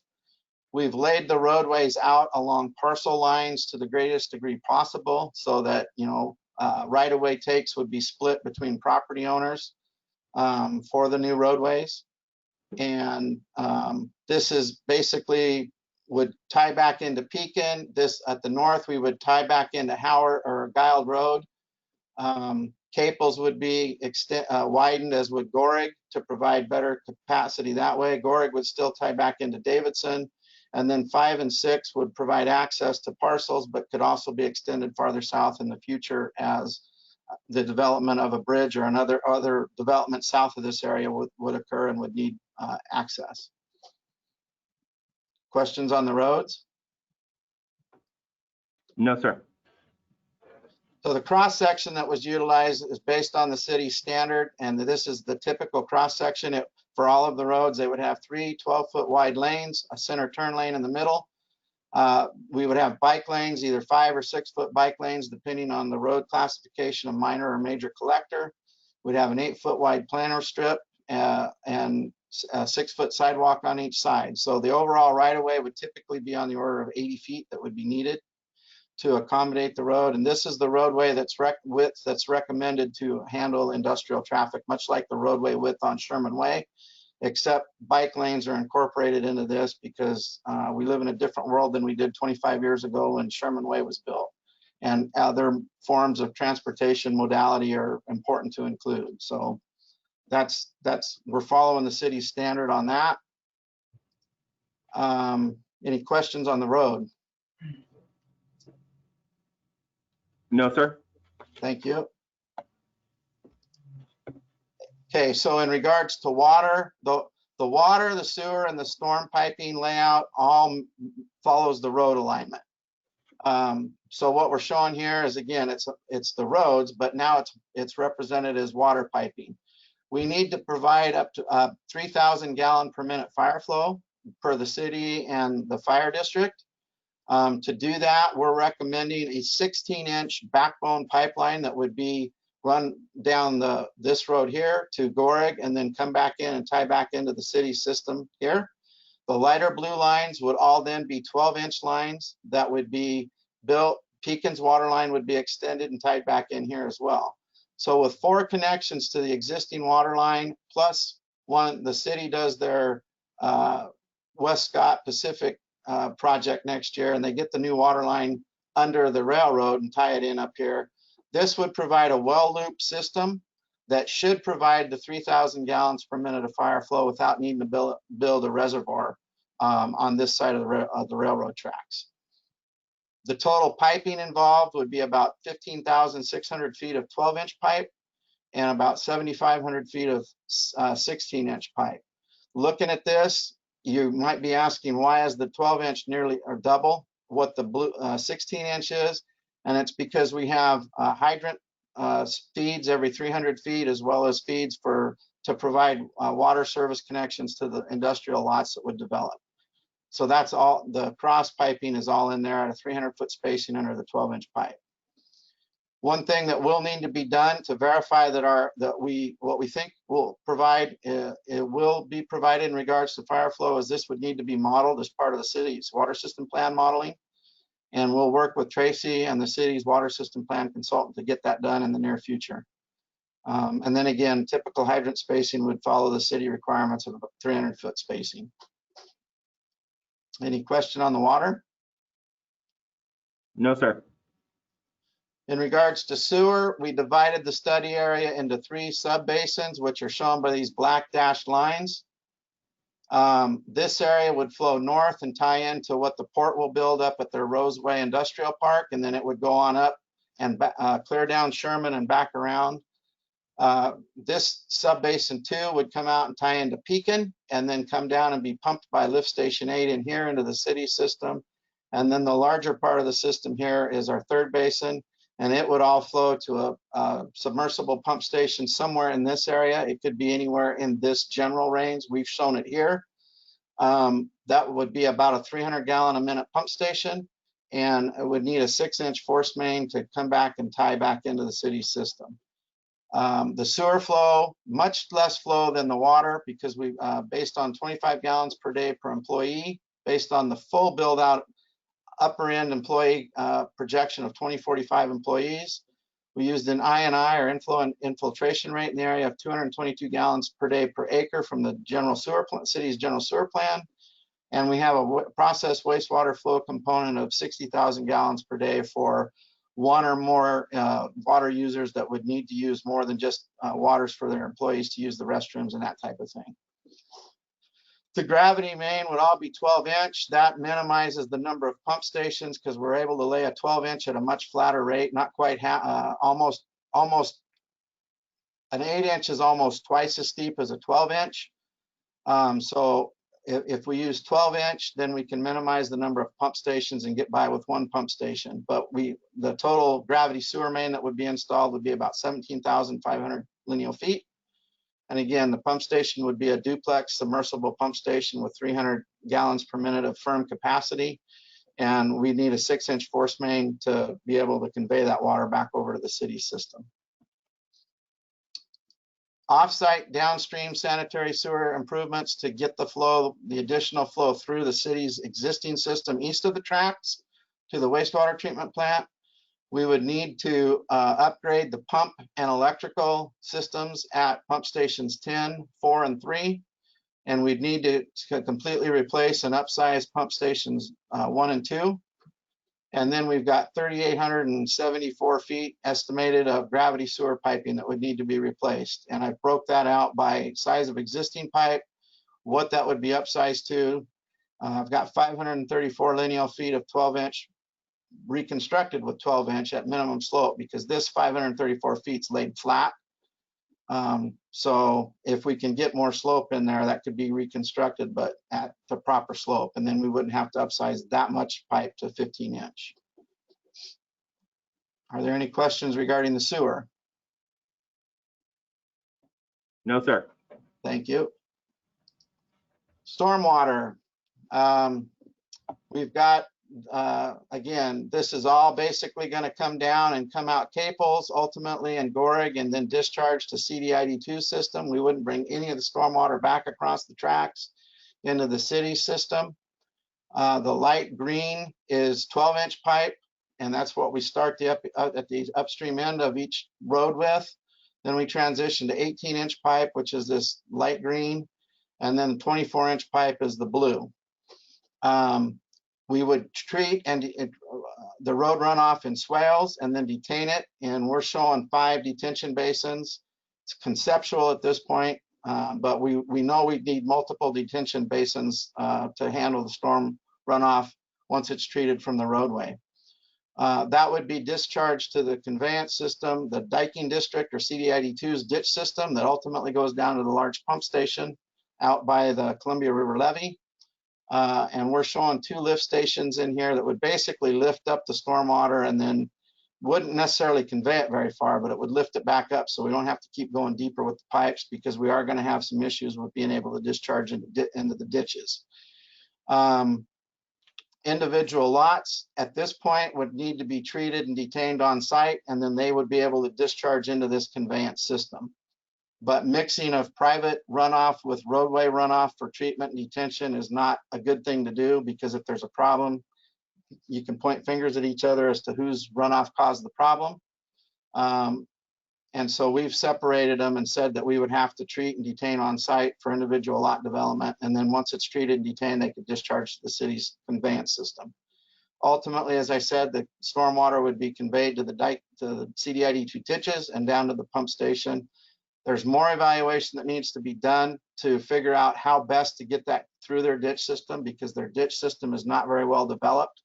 We've laid the roadways out along parcel lines to the greatest degree possible so that, right-of-way takes would be split between property owners for the new roadways. And this is basically would tie back into Pekin. This at the north, we would tie back into Howard or Guild Road. Caples would be widened, as would Gorig, to provide better capacity that way. Gorig would still tie back into Davidson. And then 5 and 6 would provide access to parcels, but could also be extended farther south in the future as the development of a bridge or other development south of this area would occur and would need access. Questions on the roads? No, sir. So the cross section that was utilized is based on the city standard, and this is the typical cross section. For all of the roads, they would have 3 12-foot wide lanes, a center turn lane in the middle. We would have bike lanes, either 5 or 6-foot bike lanes, depending on the road classification of minor or major collector. We'd have an 8-foot wide planter strip and a 6-foot sidewalk on each side. So the overall right-of-way would typically be on the order of 80 feet that would be needed to accommodate the road. And this is the roadway width that's recommended to handle industrial traffic, much like the roadway width on Sherman Way, except bike lanes are incorporated into this because we live in a different world than we did 25 years ago when Sherman Way was built. And other forms of transportation modality are important to include. So we're following the city's standard on that. Any questions on the road? No, sir. Thank you. Okay, so in regards to water, the water, the sewer, and the storm piping layout all follows the road alignment. So what we're showing here is, again, it's the roads, but now it's represented as water piping. We need to provide up to 3,000 gallon per minute fire flow per the city and the fire district. To do that, we're recommending a 16-inch backbone pipeline that would be run down this road here to Gorig and then come back in and tie back into the city system here. The lighter blue lines would all then be 12-inch lines that would be built. Pekin's water line would be extended and tied back in here as well. So with 4 connections to the existing water line, plus one, the city does their West Scott Pacific project next year, and they get the new water line under the railroad and tie it in up here. This would provide a well loop system that should provide the 3,000 gallons per minute of fire flow without needing to build a reservoir on this side of the railroad tracks. The total piping involved would be about 15,600 feet of 12-inch pipe and about 7,500 feet of 16-inch pipe. Looking at this, you might be asking, why is the 12-inch nearly or double what the 16-inch is? And it's because we have hydrant feeds every 300 feet, as well as feeds to provide water service connections to the industrial lots that would develop. So that's all, the cross piping is all in there at a 300-foot spacing under the 12-inch pipe. One thing that will need to be done to verify that what we think will provide, it will be provided in regards to fire flow, is this would need to be modeled as part of the city's water system plan modeling. And we'll work with Tracy and the city's water system plan consultant to get that done in the near future. And then again, typical hydrant spacing would follow the city requirements of 300-foot spacing. Any question on the water? No, sir. In regards to sewer, we divided the study area into 3 sub-basins, which are shown by these black dashed lines. This area would flow north and tie into what the port will build up at their Roadway Industrial Park, and then it would go on up and clear down Sherman and back around. This sub-basin 2 would come out and tie into Pekin, and then come down and be pumped by Lift Station 8 in here into the city system. And then the larger part of the system here is our 3rd basin, and it would all flow to a submersible pump station somewhere in this area. It could be anywhere in this general range. We've shown it here. That would be about a 300 gallon a minute pump station, and it would need a 6-inch force main to come back and tie back into the city system. The sewer flow, much less flow than the water, because we based on 25 gallons per day per employee, based on the full build out upper end employee projection of 2045 employees. We used an INI, or inflow and infiltration rate, in the area of 222 gallons per day per acre from the general sewer city's general sewer plan. And we have a process wastewater flow component of 60,000 gallons per day for 1 or more water users that would need to use more than just waters for their employees to use the restrooms and that type of thing. The gravity main would all be 12-inch. That minimizes the number of pump stations because we're able to lay a 12-inch at a much flatter rate, not quite almost an 8-inch is almost twice as steep as a 12-inch. So if we use 12-inch, then we can minimize the number of pump stations and get by with 1 pump station. But the total gravity sewer main that would be installed would be about 17,500 lineal feet. And again, the pump station would be a duplex submersible pump station with 300 gallons per minute of firm capacity. And we need a 6-inch force main to be able to convey that water back over to the city system. Offsite downstream sanitary sewer improvements to get the additional flow through the city's existing system east of the tracks to the wastewater treatment plant. We would need to upgrade the pump and electrical systems at pump stations 10, 4, and 3. And we'd need to completely replace and upsize pump stations 1 and 2. And then we've got 3,874 feet estimated of gravity sewer piping that would need to be replaced. And I broke that out by size of existing pipe, what that would be upsized to. I've got 534 lineal feet of 12-inch reconstructed with 12-inch at minimum slope, because this 534 feet's laid flat. So if we can get more slope in there, that could be reconstructed, but at the proper slope, and then we wouldn't have to upsize that much pipe to 15-inch. Are there any questions regarding the sewer? No, sir. Thank you. Stormwater. We've got, again, this is all basically going to come down and come out Caples, ultimately, and Gorig, and then discharge to CDID2 system. We wouldn't bring any of the stormwater back across the tracks into the city system. The light green is 12-inch pipe, and that's what we start at the upstream end of each road with. Then we transition to 18-inch pipe, which is this light green, and then 24-inch pipe is the blue. We would treat the road runoff in swales and then detain it, and we're showing 5 detention basins It's conceptual at this point, but we know we need multiple detention basins to handle the storm runoff once it's treated from the roadway. That would be discharged to the conveyance system, the diking district or CD92's ditch system that ultimately goes down to the large pump station out by the Columbia River levee. And we're showing 2 lift stations in here that would basically lift up the stormwater and then wouldn't necessarily convey it very far, but it would lift it back up so we don't have to keep going deeper with the pipes, because we are going to have some issues with being able to discharge into the ditches. Individual lots at this point would need to be treated and detained on site, and then they would be able to discharge into this conveyance system. But mixing of private runoff with roadway runoff for treatment and detention is not a good thing to do, because if there's a problem, you can point fingers at each other as to whose runoff caused the problem. And so we've separated them and said that we would have to treat and detain on site for individual lot development. And then once it's treated and detained, they could discharge to the city's conveyance system. Ultimately, as I said, the stormwater would be conveyed to the dike, to the CD92 ditches and down to the pump station. There's more evaluation that needs to be done to figure out how best to get that through their ditch system, because their ditch system is not very well developed.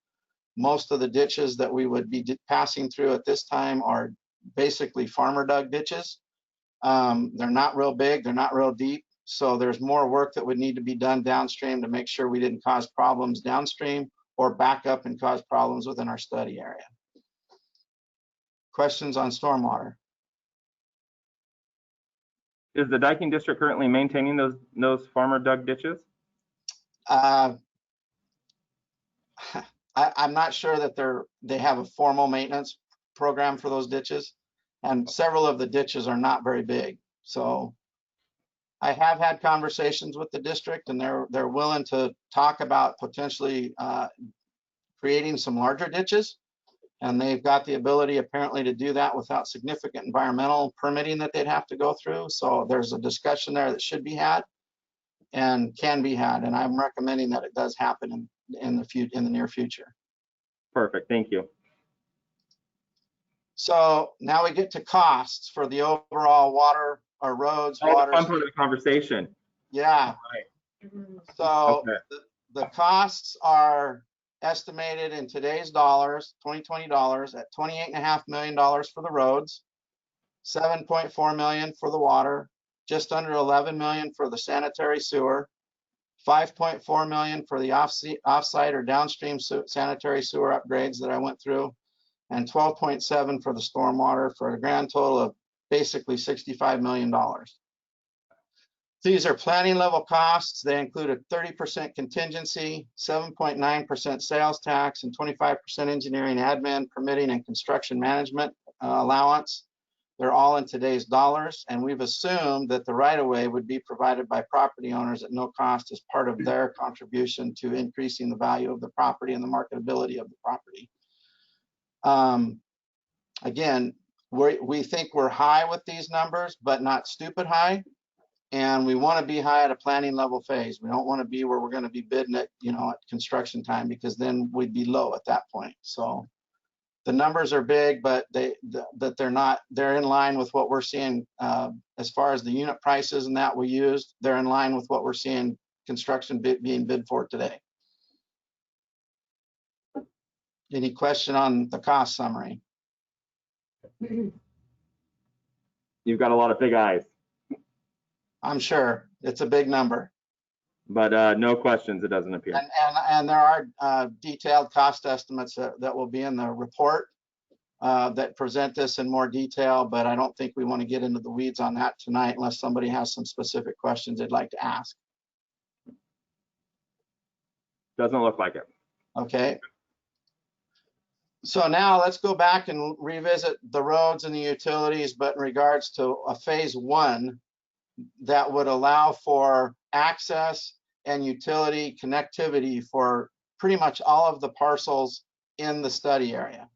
Most of the ditches that we would be passing through at this time are basically farmer dug ditches. They're not real big, they're not real deep. So there's more work that would need to be done downstream to make sure we didn't cause problems downstream or back up and cause problems within our study area. Questions on stormwater? Is the diking district currently maintaining those farmer dug ditches? I'm not sure that they have a formal maintenance program for those ditches, and several of the ditches are not very big. So I have had conversations with the district, and they're willing to talk about potentially creating some larger ditches, and they've got the ability apparently to do that without significant environmental permitting that they'd have to go through. So there's a discussion there that should be had and can be had, and I'm recommending that it does happen in the near future. Perfect, thank you. So now we get to costs for the overall water or roads, Fun waters. part of the conversation. Yeah. So the costs are estimated in today's dollars, 2020 dollars, at $28.5 million for the roads, $7.4 million for the water, just under $11 million for the sanitary sewer, $5.4 million for the offsite or downstream sanitary sewer upgrades that I went through, and $12.7 for the stormwater, for a grand total of basically $65 million. These are planning level costs. They include a 30% contingency, 7.9% sales tax, and 25% engineering, admin, permitting, and construction management allowance. They're all in today's dollars, and we've assumed that the right-of-way would be provided by property owners at no cost as part of their contribution to increasing the value of the property and the marketability of the property. Again, we think we're high with these numbers, but not stupid high. And we want to be high at a planning level phase. We don't want to be where we're going to be bidding at, at construction time, because then we'd be low at that point. So the numbers are big, but they're in line with what we're seeing as far as the unit prices and that we used. They're in line with what we're seeing construction being bid for today. Any question on the cost summary? You've got a lot of big eyes. I'm sure it's a big number. But no questions, it doesn't appear. And there are detailed cost estimates that will be in the report that present this in more detail, but I don't think we want to get into the weeds on that tonight unless somebody has some specific questions they'd like to ask. Doesn't look like it. Okay. So now let's go back and revisit the roads and the utilities, but in regards to a phase 1 that would allow for access and utility connectivity for pretty much all of the parcels in the study area.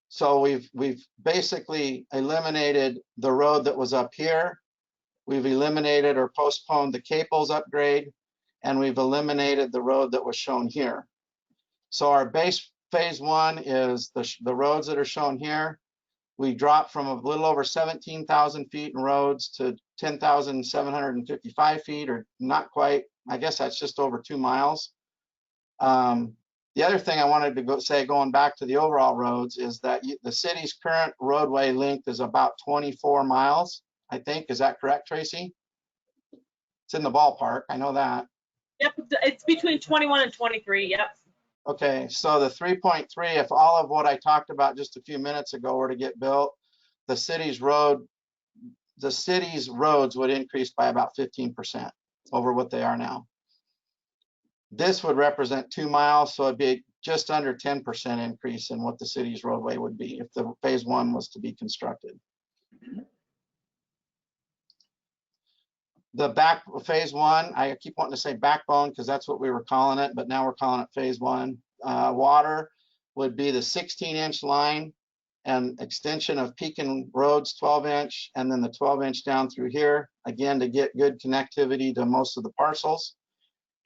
So we've basically eliminated the road that was up here. We've eliminated or postponed the Caples upgrade, and we've eliminated the road that was shown here. So our base phase 1 is the roads that are shown here. We dropped from a little over 17,000 feet in roads to 10,755 feet, or not quite. I guess that's just over 2 miles. The other thing I wanted to say, going back to the overall roads, is that the city's current roadway length is about 24 miles, I think. Is that correct, Tracy? It's in the ballpark. I know that. Yep, it's between 21 and 23, yep. Okay, so the 3.3, if all of what I talked about just a few minutes ago were to get built, the city's roads would increase by about 15% over what they are now. This would represent 2 miles, so it'd be just under 10% increase in what the city's roadway would be if the phase 1 was to be constructed. The phase 1, I keep wanting to say backbone because that's what we were calling it, but now we're calling it phase 1. Water would be the 16-inch line and extension of Pekin Road's 12-inch, and then the 12-inch down through here, again, to get good connectivity to most of the parcels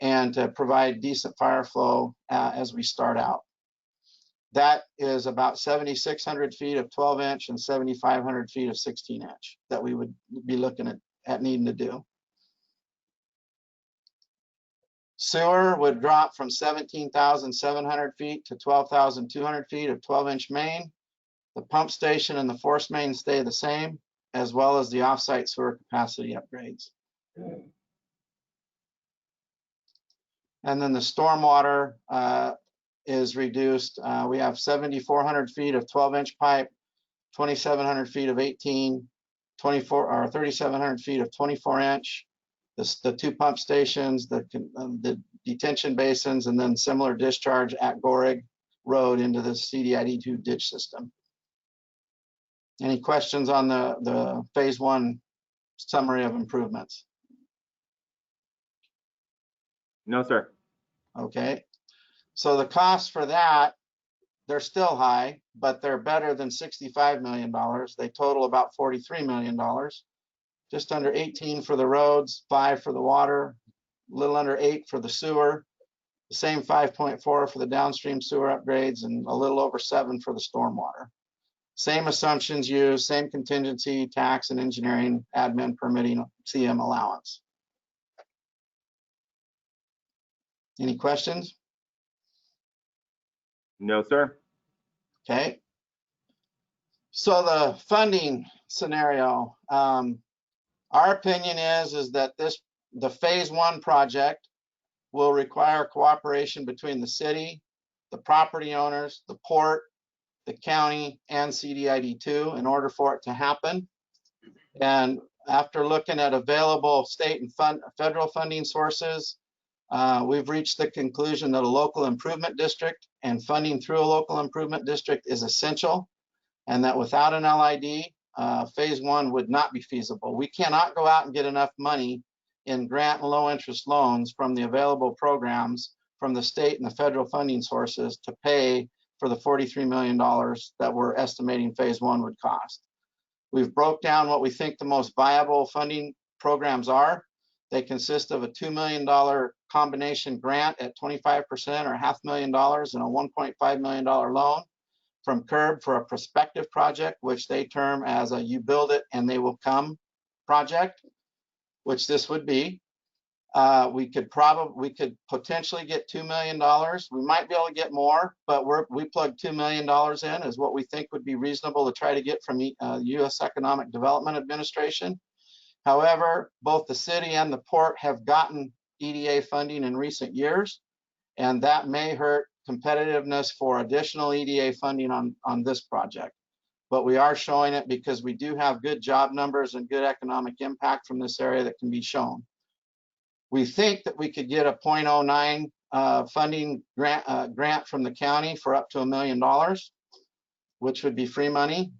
and to provide decent fire flow as we start out. That is about 7,600 feet of 12-inch and 7,500 feet of 16-inch that we would be looking at needing to do. Sewer would drop from 17,700 feet to 12,200 feet of 12-inch main. The pump station and the force main stay the same, as well as the offsite sewer capacity upgrades. And then the stormwater is reduced. We have 7,400 feet of 12-inch pipe, 2,700 feet of 18, 24 or 3,700 feet of 24-inch. The 2 pump stations, the detention basins, and then similar discharge at Gorig Road into the CDID2 ditch system. Any questions on the phase 1 summary of improvements? No, sir. Okay. So the costs for that, they're still high, but they're better than $65 million. They total about $43 million. Just under 18 for the roads, 5 for the water, a little under 8 for the sewer, the same 5.4 for the downstream sewer upgrades, and a little over 7 for the stormwater. Same assumptions used, same contingency, tax and engineering, admin, permitting, CM allowance. Any questions? No, sir. Okay. So the funding scenario, our opinion is that the phase 1 project will require cooperation between the city, the property owners, the port, the county, and CDID2 in order for it to happen. And after looking at available state and federal funding sources, we've reached the conclusion that a local improvement district and funding through a local improvement district is essential, and that without an LID, phase 1 would not be feasible. We cannot go out and get enough money in grant and low interest loans from the available programs from the state and the federal funding sources to pay for the $43 million that we're estimating phase 1 would cost. We've broke down what we think the most viable funding programs are. They consist of a $2 million combination grant at 25% or $500,000 and a $1.5 million loan from CURB for a prospective project, which they term as a you build it and they will come project, which this would be. We could potentially get $2 million. We might be able to get more, but we plugged $2 million in as what we think would be reasonable to try to get from the U.S. Economic Development Administration. However, both the city and the port have gotten EDA funding in recent years, and that may hurt competitiveness for additional EDA funding on this project. But we are showing it because we do have good job numbers and good economic impact from this area that can be shown. We think that we could get a 0.09 funding grant from the county for up to $1 million, which would be free money.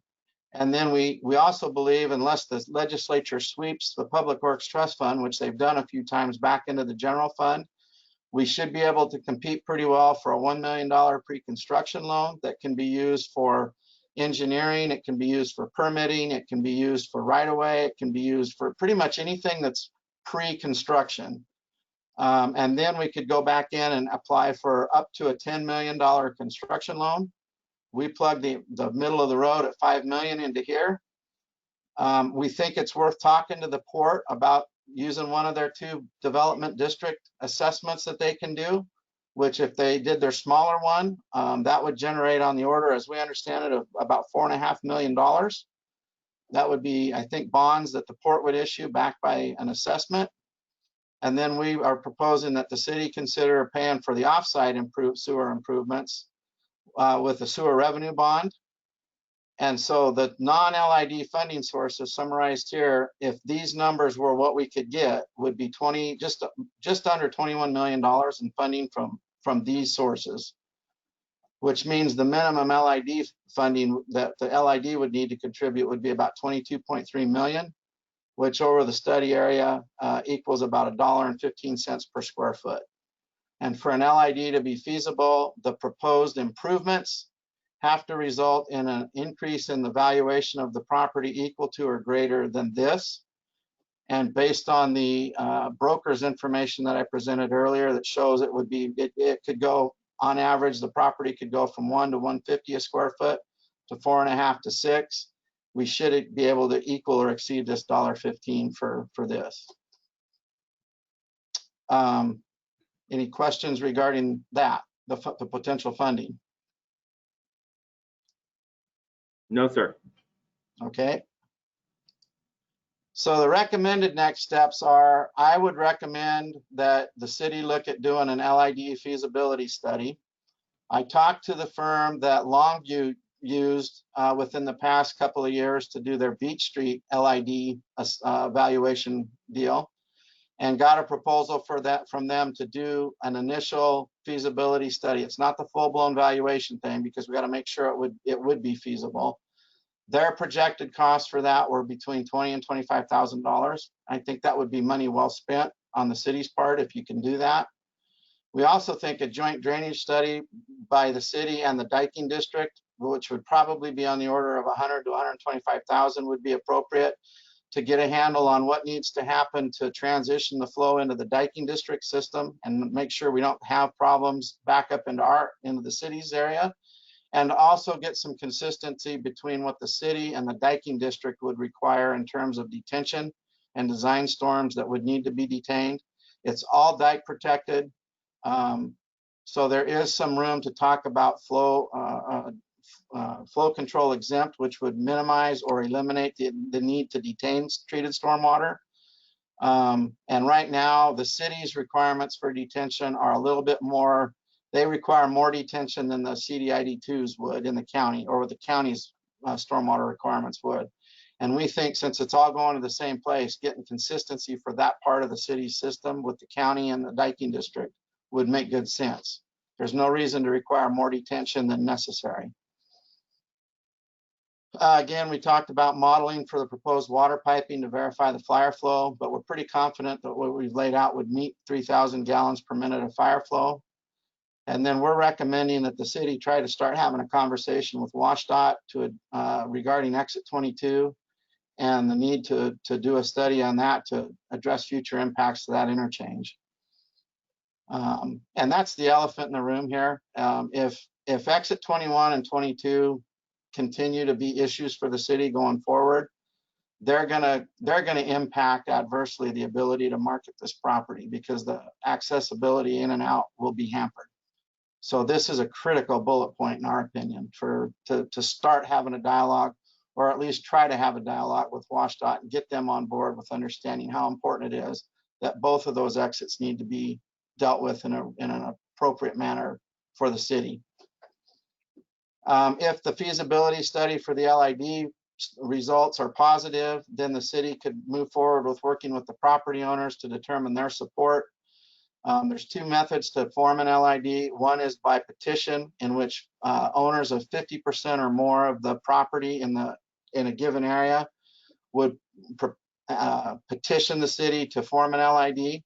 And then we also believe, unless the legislature sweeps the Public Works Trust Fund, which they've done a few times, back into the general fund, we should be able to compete pretty well for a $1 million pre-construction loan that can be used for engineering, it can be used for permitting, it can be used for right-of-way, it can be used for pretty much anything that's pre-construction. And then we could go back in and apply for up to a $10 million construction loan, we plug the middle of the road at 5 million into here. We think it's worth talking to the port about using one of their 2 development district assessments that they can do, which if they did their smaller one, that would generate on the order, as we understand it, of about $4.5 million. That would be, I think, bonds that the port would issue backed by an assessment. And then we are proposing that the city consider paying for the offsite sewer improvements with a sewer revenue bond. And so the non-LID funding sources summarized here, if these numbers were what we could get, would be just under $21 million in funding from these sources, which means the minimum LID funding that the LID would need to contribute would be about 22.3 million, which over the study area equals about $1.15 per square foot. And for an LID to be feasible, the proposed improvements have to result in an increase in the valuation of the property equal to or greater than this. And based on the broker's information that I presented earlier that shows it could go, on average, the property could go from 1 to 150 a square foot to 4.5 to 6. We should be able to equal or exceed this $1.15 for this. Any questions regarding that, the potential funding? No, sir. Okay. So the recommended next steps are, I would recommend that the city look at doing an LID feasibility study. I talked to the firm that Longview used within the past couple of years to do their Beach Street LID valuation deal, and got a proposal for that from them to do an initial feasibility study. It's not the full-blown valuation thing because we got to make sure it would be feasible. Their projected costs for that were between $20,000 and $25,000. I think that would be money well spent on the city's part if you can do that. We also think a joint drainage study by the city and the diking district, which would probably be on the order of $100,000 to $125,000, would be appropriate to get a handle on what needs to happen to transition the flow into the diking district system and make sure we don't have problems back up into the city's area, and also get some consistency between what the city and the diking district would require in terms of detention and design storms that would need to be detained. It's all dike protected. So there is some room to talk about flow control exempt, which would minimize or eliminate the need to detain treated stormwater. And right now, the city's requirements for detention are a little bit more, they require more detention than the CDID2s would in the county, or the county's stormwater requirements would. And we think since it's all going to the same place, getting consistency for that part of the city's system with the county and the diking district would make good sense. There's no reason to require more detention than necessary. Again, we talked about modeling for the proposed water piping to verify the fire flow, but we're pretty confident that what we've laid out would meet 3,000 gallons per minute of fire flow. And then we're recommending that the city try to start having a conversation with WashDOT regarding exit 22 and the need to do a study on that to address future impacts to that interchange. And that's the elephant in the room here. If exit 21 and 22 continue to be issues for the city going forward, they're gonna impact adversely the ability to market this property because the accessibility in and out will be hampered. So this is a critical bullet point in our opinion to start having a dialogue, or at least try to have a dialogue with WashDOT and get them on board with understanding how important it is that both of those exits need to be dealt with in an appropriate manner for the city. If the feasibility study for the LID results are positive, then the city could move forward with working with the property owners to determine their support. There's 2 methods to form an LID. One is by petition, in which owners of 50% or more of the property in a given area would petition the city to form an LID,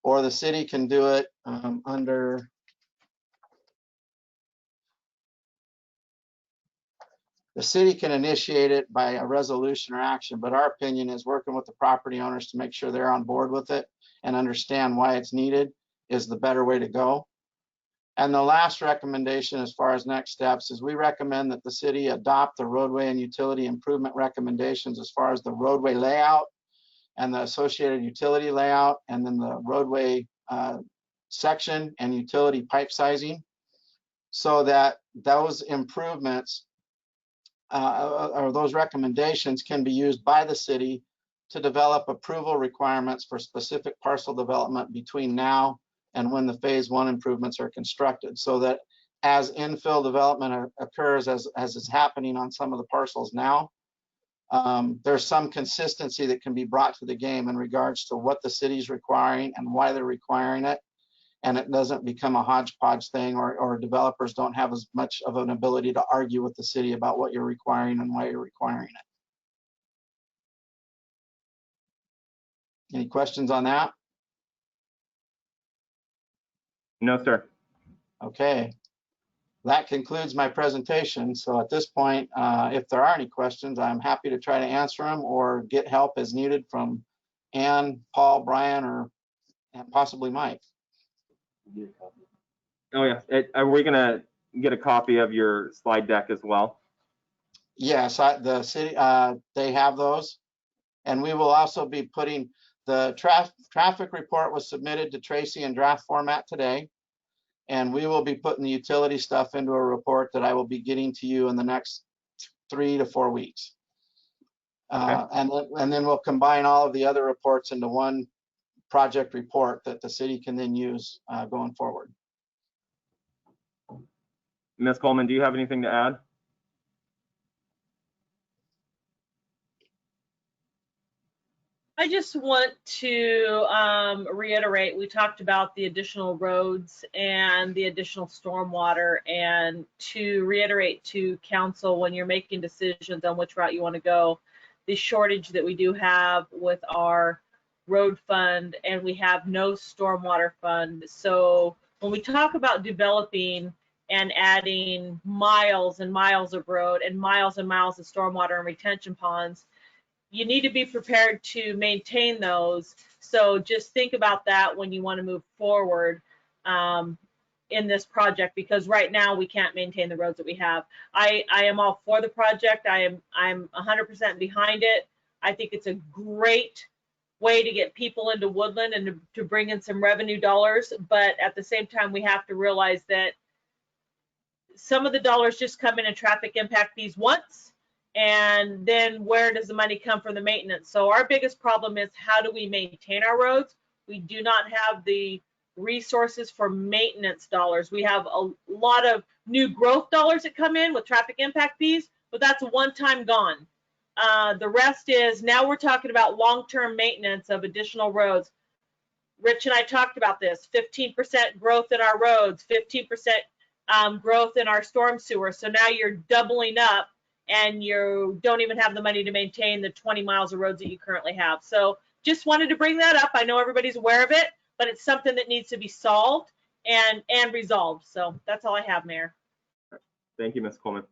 or the city can do it under the city can initiate it by a resolution or action, but our opinion is working with the property owners to make sure they're on board with it and understand why it's needed is the better way to go. And the last recommendation as far as next steps is we recommend that the city adopt the roadway and utility improvement recommendations as far as the roadway layout and the associated utility layout, and then the roadway section and utility pipe sizing, so that those improvements or those recommendations can be used by the city to develop approval requirements for specific parcel development between now and when the phase 1 improvements are constructed, so that as infill development occurs, as is happening on some of the parcels now, there's some consistency that can be brought to the game in regards to what the city's requiring and why they're requiring it. And it doesn't become a hodgepodge thing, or developers don't have as much of an ability to argue with the city about what you're requiring and why you're requiring it. Any questions on that? No, sir. Okay. That concludes my presentation. So at this point, if there are any questions, I'm happy to try to answer them or get help as needed from Ann, Paul, Brian, and possibly Mike. Oh, yeah. Are we going to get a copy of your slide deck as well? Yes, the city, they have those. And we will also be putting the traffic report was submitted to Tracy in draft format today. And we will be putting the utility stuff into a report that I will be getting to you in the next 3 to 4 weeks. Okay. And then we'll combine all of the other reports into one project report that the city can then use going forward. Ms. Coleman, do you have anything to add? I just want to reiterate, we talked about the additional roads and the additional stormwater, and to reiterate to council, when you're making decisions on which route you want to go, the shortage that we do have with our road fund, and we have no stormwater fund. So when we talk about developing and adding miles and miles of road and miles of stormwater and retention ponds, you need to be prepared to maintain those. So just think about that when you want to move forward in this project, because right now we can't maintain the roads that we have. I am all for the project. I'm 100% behind it. I think it's a great way to get people into Woodland and to bring in some revenue dollars. But at the same time, we have to realize that some of the dollars just come in traffic impact fees once, and then where does the money come from the maintenance? So our biggest problem is, how do we maintain our roads? We do not have the resources for maintenance dollars. We have a lot of new growth dollars that come in with traffic impact fees, but that's one time gone. The rest is, now we're talking about long-term maintenance of additional roads. Rich and I talked about this, 15% growth in our roads, 15% growth in our storm sewer. So now you're doubling up, and you don't even have the money to maintain the 20 miles of roads that you currently have. So just wanted to bring that up. I know everybody's aware of it, but it's something that needs to be solved and resolved. So that's all I have, Mayor. Thank you, Ms. Coleman.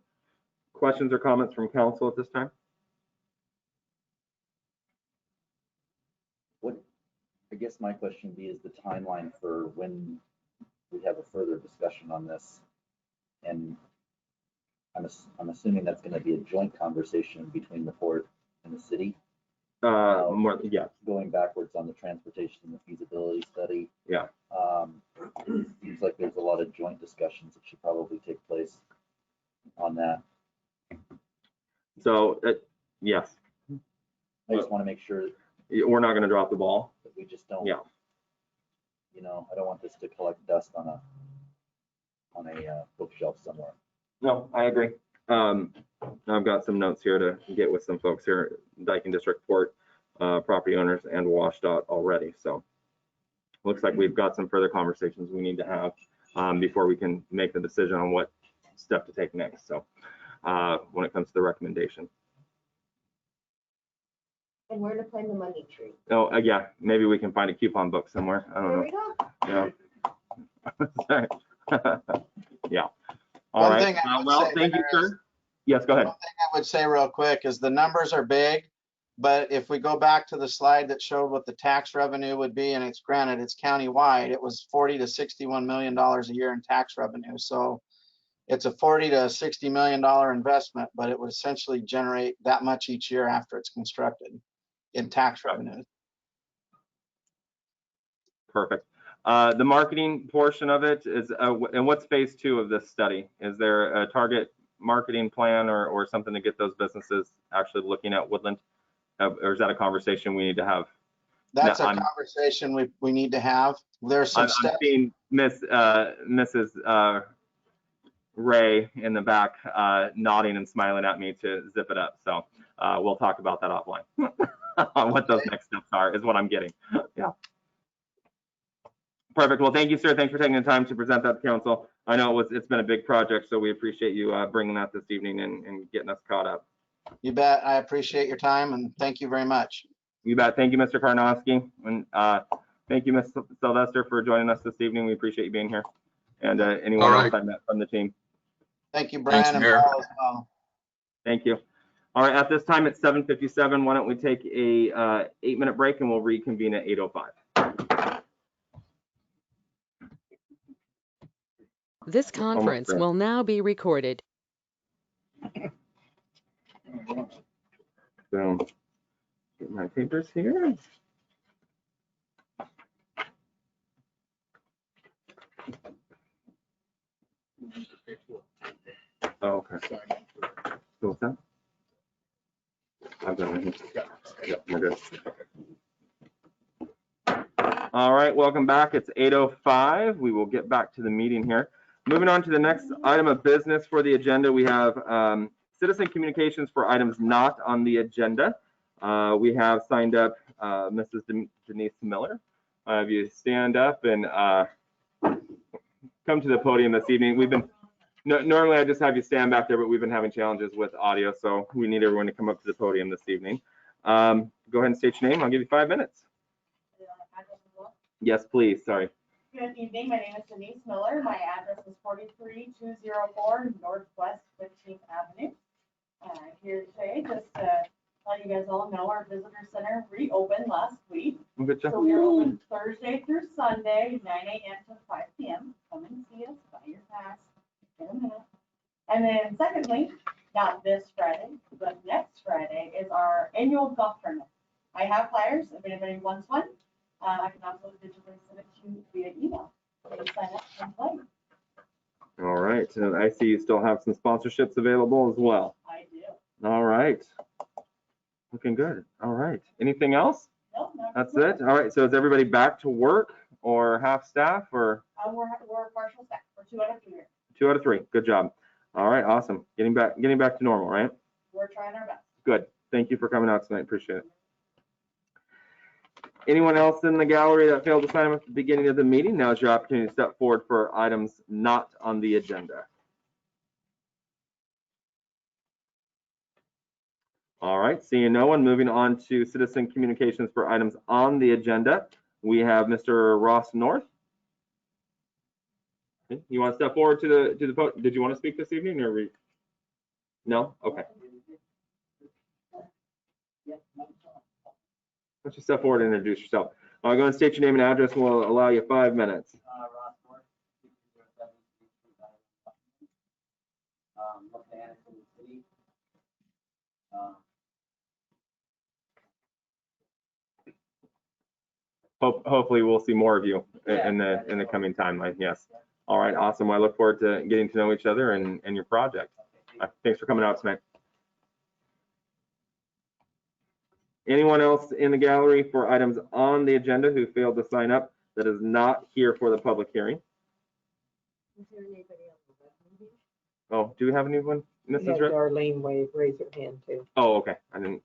Questions or comments from council at this time? I guess my question would be, is the timeline for when we have a further discussion on this? And I'm assuming that's going to be a joint conversation between the port and the city. Yeah. Going backwards on the transportation and the feasibility study. Yeah. Seems like there's a lot of joint discussions that should probably take place on that. So, yes. I just want to make sure we're not going to drop the ball. that we just don't. Yeah. You know, I don't want this to collect dust on a bookshelf somewhere. No, I agree. I've got some notes here to get with some folks here at Dyken District Port, property owners and WashDOT already. So looks like we've got some further conversations we need to have before we can make the decision on what step to take next. So when it comes to the recommendation. And where to find the money tree. Oh, yeah, maybe we can find a coupon book somewhere. I don't know. There we Yeah. Yeah. All One right. thing I would Well, say thank you, there sir. Yes, go ahead. One thing I would say real quick is the numbers are big, But if we go back to the slide that showed what the tax revenue would be, and it's granted it's countywide, it was $40 to $61 million a year in tax revenue. So it's a $40 to $60 million investment, but it would essentially generate that much each year after it's constructed in tax revenue. Perfect. The marketing portion of it is, and what's phase 2 of this study? Is there a target marketing plan or something to get those businesses actually looking at Woodland? Or is that a conversation we need to have? That's No, a conversation we need to have. There's some I'm steps. seeing Mrs. Ray in the back nodding and smiling at me to zip it up. So we'll talk about that offline. On what those next steps are is what I'm getting. Yeah. Perfect. Well, thank you, sir. Thanks for taking the time to present that to council. I know it's been a big project, so we appreciate you bringing that this evening and getting us caught up. You bet. I appreciate your time and thank you very much. You bet. Thank you, Mr. Karnowski. And thank you, Ms. Sylvester, for joining us this evening. We appreciate you being here. And anyone else I met from the team. Thank you, Brian and Paul as well. Thank you. All right, at this time it's 7:57. Why don't we take a 8-minute break and we'll reconvene at 8:05. This conference will now be recorded. So, get my papers here. Oh, okay. So what's that? I've got it here. Yep, we're good. All right, welcome back. It's 8:05. We will get back to the meeting here. Moving on to the next item of business for the agenda, we have citizen communications for items not on the agenda. We have signed up Mrs. Denise Miller. If you stand up and come to the podium this evening. We've been normally I just have you stand back there, but we've been having challenges with audio, so we need everyone to come up to the podium this evening. Go ahead and state your name. I'll give you 5 minutes. Yes, please. Sorry. Good evening. My name is Denise Miller. My address is 43204 Northwest 15th Avenue. Here today, just to let you guys all know, our visitor center reopened last week. Good job. So we're open Thursday through Sunday, 9 a.m. to 5 p.m. Come and see us, buy your pass in a minute. And then secondly, not this Friday, but next Friday is our annual golf tournament. I have flyers if anybody wants one. I can also digitally send it to you via email. You can sign up and play. All right. And I see you still have some sponsorships available as well. I do. All right. Looking good. All right. Anything else? No, not That's really. it. All right. So is everybody back to work or half staff or? We're partial staff. We're 2 out of 3 here. 2 out of 3. Good job. All right. Awesome. Getting back to normal, right? We're trying our best. Good. Thank you for coming out tonight. Appreciate it. Anyone else in the gallery that failed to sign up at the beginning of the meeting? Now is your opportunity to step forward for items not on the agenda. All right, seeing no one, moving on to citizen communications for items on the agenda. We have Mr. Ross North. You want to step forward to the podium? Did you want to speak this evening or no? Okay. Why don't you step forward and introduce yourself? Go ahead and state your name and address, and we'll allow you 5 minutes. Ross North, 607 looking at it from the city. Hopefully we'll see more of you in the coming timeline. Yes. All right. Awesome. I look forward to getting to know each other and your project. Thanks for coming out tonight. Anyone else in the gallery for items on the agenda who failed to sign up that is not here for the public hearing? Oh, do we have anyone? Mrs. Rip? Darlene wave, raise her hand too. Oh, okay. I didn't.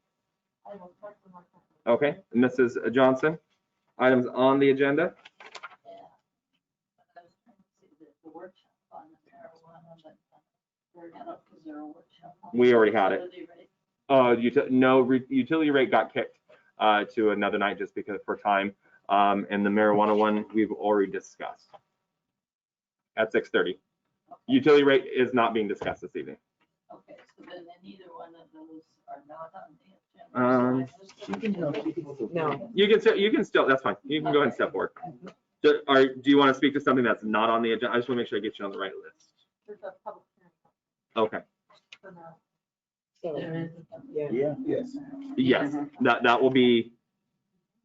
Okay. Mrs. Johnson, items on the agenda? We already had it. Utility rate got kicked to another night just because for time. And the marijuana one we've already discussed at 6:30. Utility rate is not being discussed this evening. Okay, so then neither one of those are not on the agenda. No. You can still, that's fine. You can go ahead and step forward. Do you want to speak to something that's not on the agenda? I just want to make sure I get you on the right list. There's a public hearing Okay. for now. So, yeah. Yeah. Yes. Yes, that will be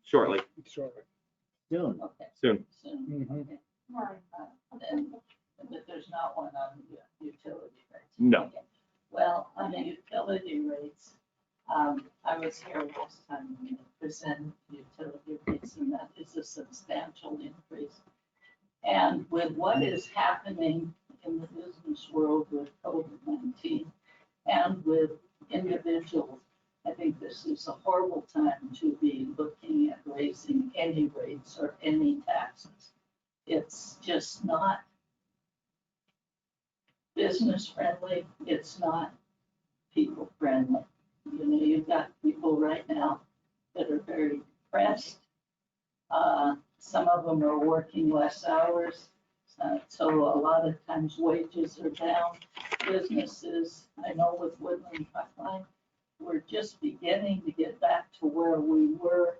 shortly, Soon. Okay, soon. soon. Right. But there's not one on the utility rates. No. Okay. Well, on the utility rates, I was here last time when you presented utility rates, and that is a substantial increase. And with what is happening in the business world with COVID-19 and with individuals, I think this is a horrible time to be looking at raising any rates or any taxes. It's just not business friendly. It's not people friendly. You know, you've got people right now that are very depressed. Some of them are working less hours. So a lot of times wages are down. Businesses, I know with Woodland Pipeline, we're just beginning to get back to where we were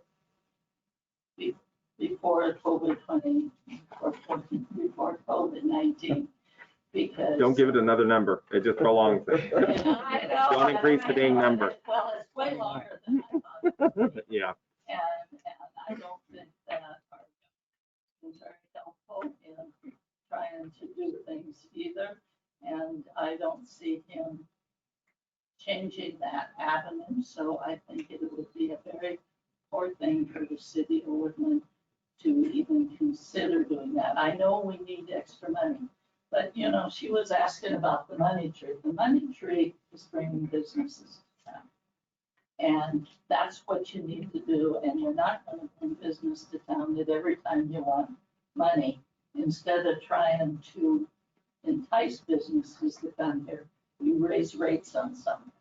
before COVID-20 or before COVID-19. Because Don't give it another number. It just prolongs it. I know. Don't increase the dang number. Well, it's way longer than I thought. Yeah. And I don't think that our government is very helpful in trying to do things either. And I don't see him changing that avenue. So I think it would be a very poor thing for the city of Woodland to even consider doing that. I know we need extra money, but you know, she was asking about the money tree. The money tree is bringing businesses to town. And that's what you need to do. And you're not going to bring business to town that every time you want money, instead of trying to entice businesses to come here, you raise rates on something.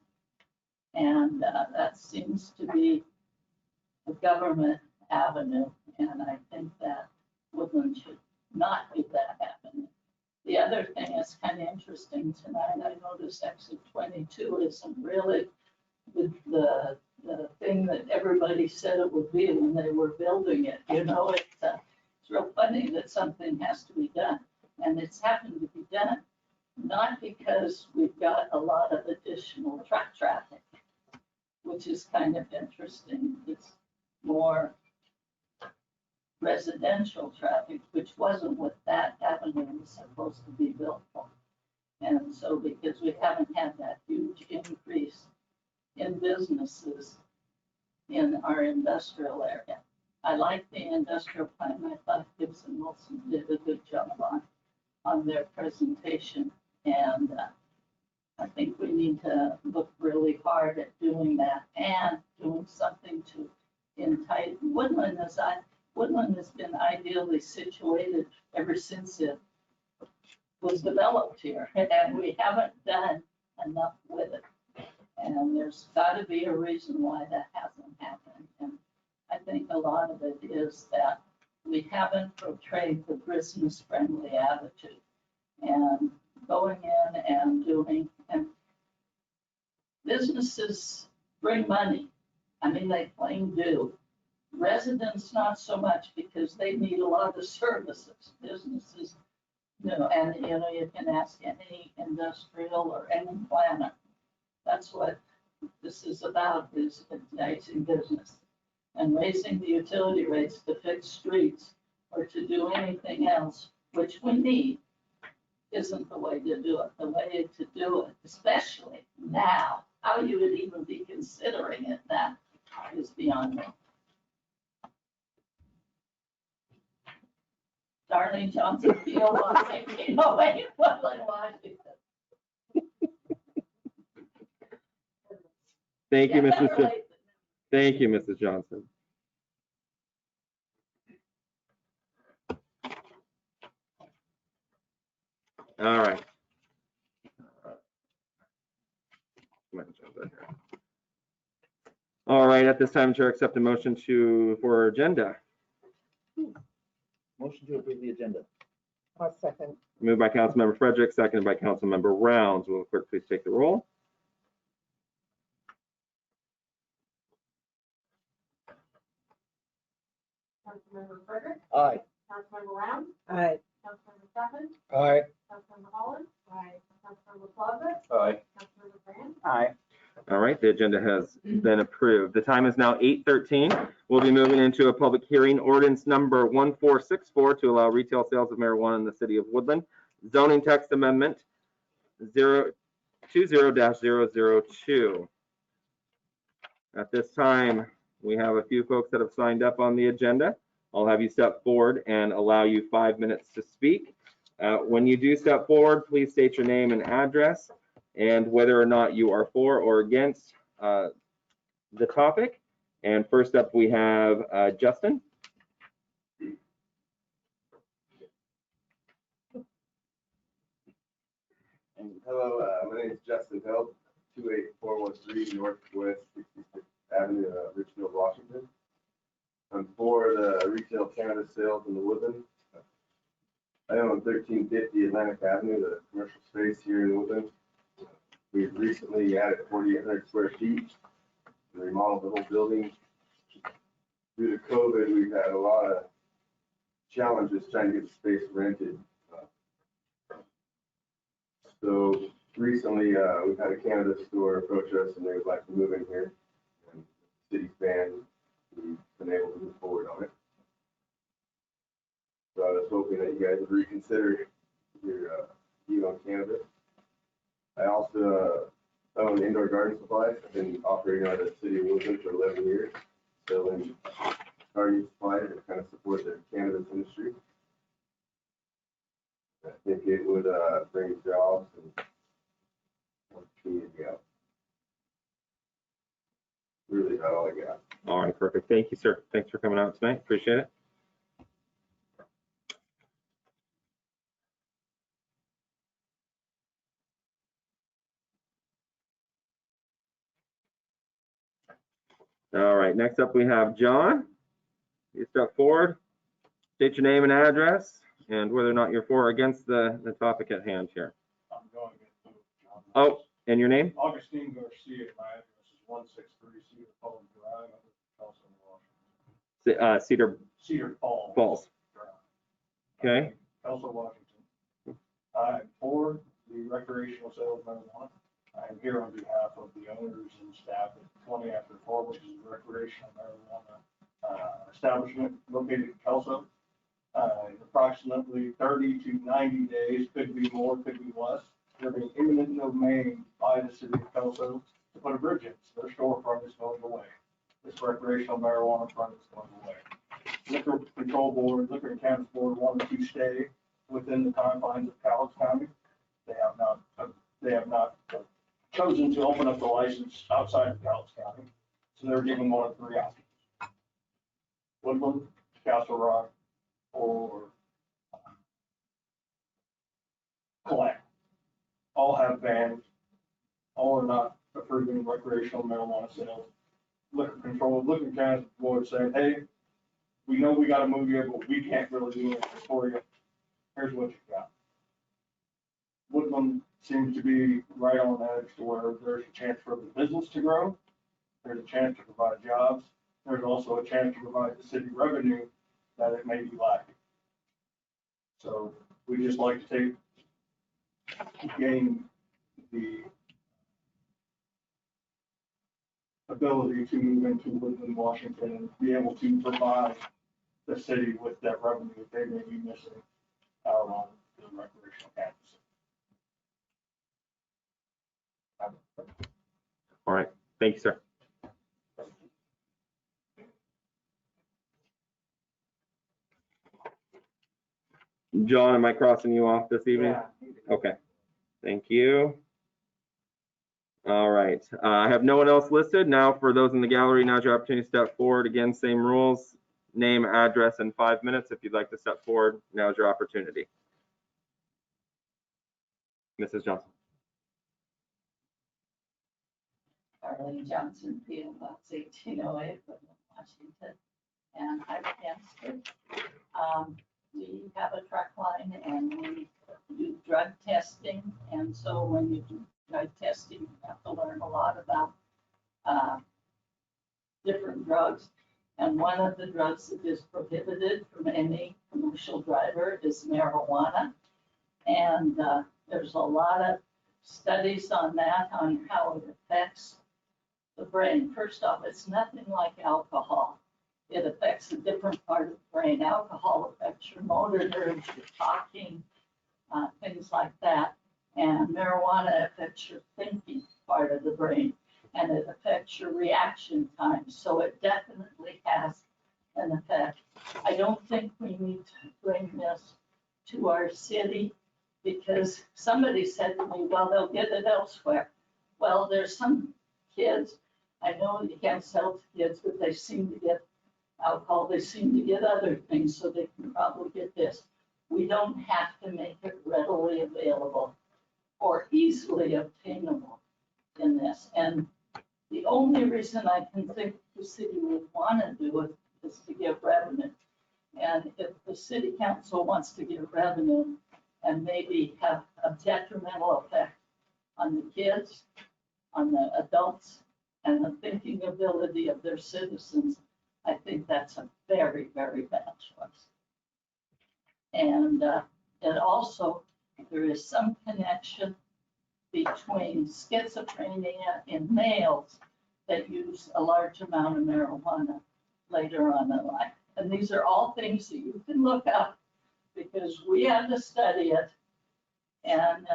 And that seems to be a government avenue. And I think that Woodland should not be that avenue. The other thing that's kind of interesting tonight, I noticed exit 22 isn't really the thing that everybody said it would be when they were building it. You know, it's real funny that something has to be done. And it's happened to be done, not because we've got a lot of additional truck traffic, which is kind of interesting. It's more residential traffic, which wasn't what that avenue was supposed to be built for. And so because we haven't had that huge increase in businesses in our industrial area. I like the industrial plan. I thought Gibson Wilson did a good job on their presentation. And I think we need to look really hard at doing that and doing something to entice Woodland. Woodland has been ideally situated ever since it was developed here, and we haven't done enough with it. And there's got to be a reason why that hasn't happened. And I think a lot of it is that we haven't portrayed the business-friendly attitude and going in and doing, and businesses bring money. I mean, they plain do. Residents, not so much, because they need a lot of services. Businesses, you know, and you know, you can ask any industrial or any planner. That's what this is about, is enticing business. And raising the utility rates to fix streets or to do anything else, which we need, isn't the way to do it. The way to do it, especially now, how you would even be considering it now is beyond me. Darlene Johnson, PO Box 1808, Woodland, Washington. Thank you, Thank you, Mrs. Johnson. All right. All right, at this time, Chair, accept a motion for agenda. Motion to approve the agenda. I'll second. Moved by Councilmember Frederick, seconded by Councilmember Rounds. Will the clerk please take the roll? Councilmember Frederick, Aye. Councilmember Round, Aye. Councilmember Stefan, Aye. Councilmember Holland, Councilmember Plaza, Aye. Councilmember Graham. Aye. All right, the agenda has been approved. The time is now 8:13. We'll be moving into a public hearing, ordinance number 1464 to allow retail sales of marijuana in the city of Woodland. Zoning text amendment 020-002. At this time, we have a few folks that have signed up on the agenda. I'll have you step forward and allow you 5 minutes to speak. When you do step forward, please state your name and address and whether or not you are for or against the topic. And first up, we have Justin. Hello, my name is Justin Hill, 28413 Northwest 66th Avenue, Richfield, Washington. I'm for the retail cannabis sales in the Woodland. I own 1350 Atlantic Avenue, the commercial space here in Woodland. We've recently added 4,800 square feet and remodeled the whole building. Due to COVID, we've had a lot of challenges trying to get the space rented. So recently, we've had a cannabis store approach us and they would like to move in here. And the city's ban, we've been able to move forward on it. So I was hoping that you guys would reconsider your view on cannabis. I also own indoor garden supplies. I've been operating out of the city of Woodland for 11 years, selling garden supplies that kind of support the cannabis industry. I think it would bring jobs and help the community out. Really about all I got. All right, perfect. Thank you, sir. Thanks for coming out tonight. Appreciate it. All right, next up we have John. You step forward, state your name and address, and whether or not you're for or against the topic at hand here. I'm going against John. Oh, and your name? Augustine Garcia, my address is 163 Cedar Falls Drive, Tulsa, Washington. Cedar Falls. Drive. Okay. Tulsa, Washington. I'm for the recreational sale of marijuana. I am here on behalf of the owners and staff at 20 after 4, which is a recreational marijuana establishment located in Tulsa. In approximately 30 to 90 days, could be more, could be less. They're being eminent domain by the city of Tulsa to put a bridge in. So their storefront is going away. This recreational marijuana front is going away. Liquor Control Board, Liquor and Cannabis Board wanted to stay within the confines of Cowles County. They have not chosen to open up the license outside of Cowles County. So they're giving one of 3 options. Woodland, Castle Rock, or Collect. All have bans. All are not approving recreational marijuana sales. Liquor Control, Liquor and Cannabis Board saying, hey, we know we got to move you, but we can't really do anything for you. Here's what you got. Woodland seems to be right on edge to where there's a chance for the business to grow. There's a chance to provide jobs. There's also a chance to provide the city revenue that it may be lacking. So we just like to gain the ability to move into Woodland, Washington, and be able to provide the city with that revenue that they may be missing out on the recreational campus. All right, thank you, sir. John, am I crossing you off this evening? Yeah. Okay, thank you. All right, I have no one else listed. Now for those in the gallery, now's your opportunity to step forward. Again, same rules, name, address, and 5 minutes. If you'd like to step forward, now's your opportunity. Mrs. Johnson. Arlene Johnson, P.O. Box 1808, Washington, and I'm against it. We have a truck line and we do drug testing, and so when you do drug testing, you have to learn a lot about different drugs And one of the drugs that is prohibited from any commercial driver is marijuana. And there's a lot of studies on that, on how it affects the brain. First off, it's nothing like alcohol. It affects a different part of the brain. Alcohol affects your motor nerves, your talking, things like that. And marijuana affects your thinking part of the brain, and it affects your reaction time. So it definitely has an effect. I don't think we need to bring this to our city, because somebody said to me, well, they'll get it elsewhere. Well, there's some kids, I know you can't sell to kids, but they seem to get alcohol, they seem to get other things, so they can probably get this. We don't have to make it readily available or easily obtainable in this. And the only reason I can think the city would want to do it is to give revenue. And if the city council wants to give revenue and maybe have a detrimental effect on the kids, on the adults, and the thinking ability of their citizens, I think that's a very, very bad choice. And also, there is some connection between schizophrenia in males that use a large amount of marijuana later on in life. And these are all things that you can look up, because we had to study it. And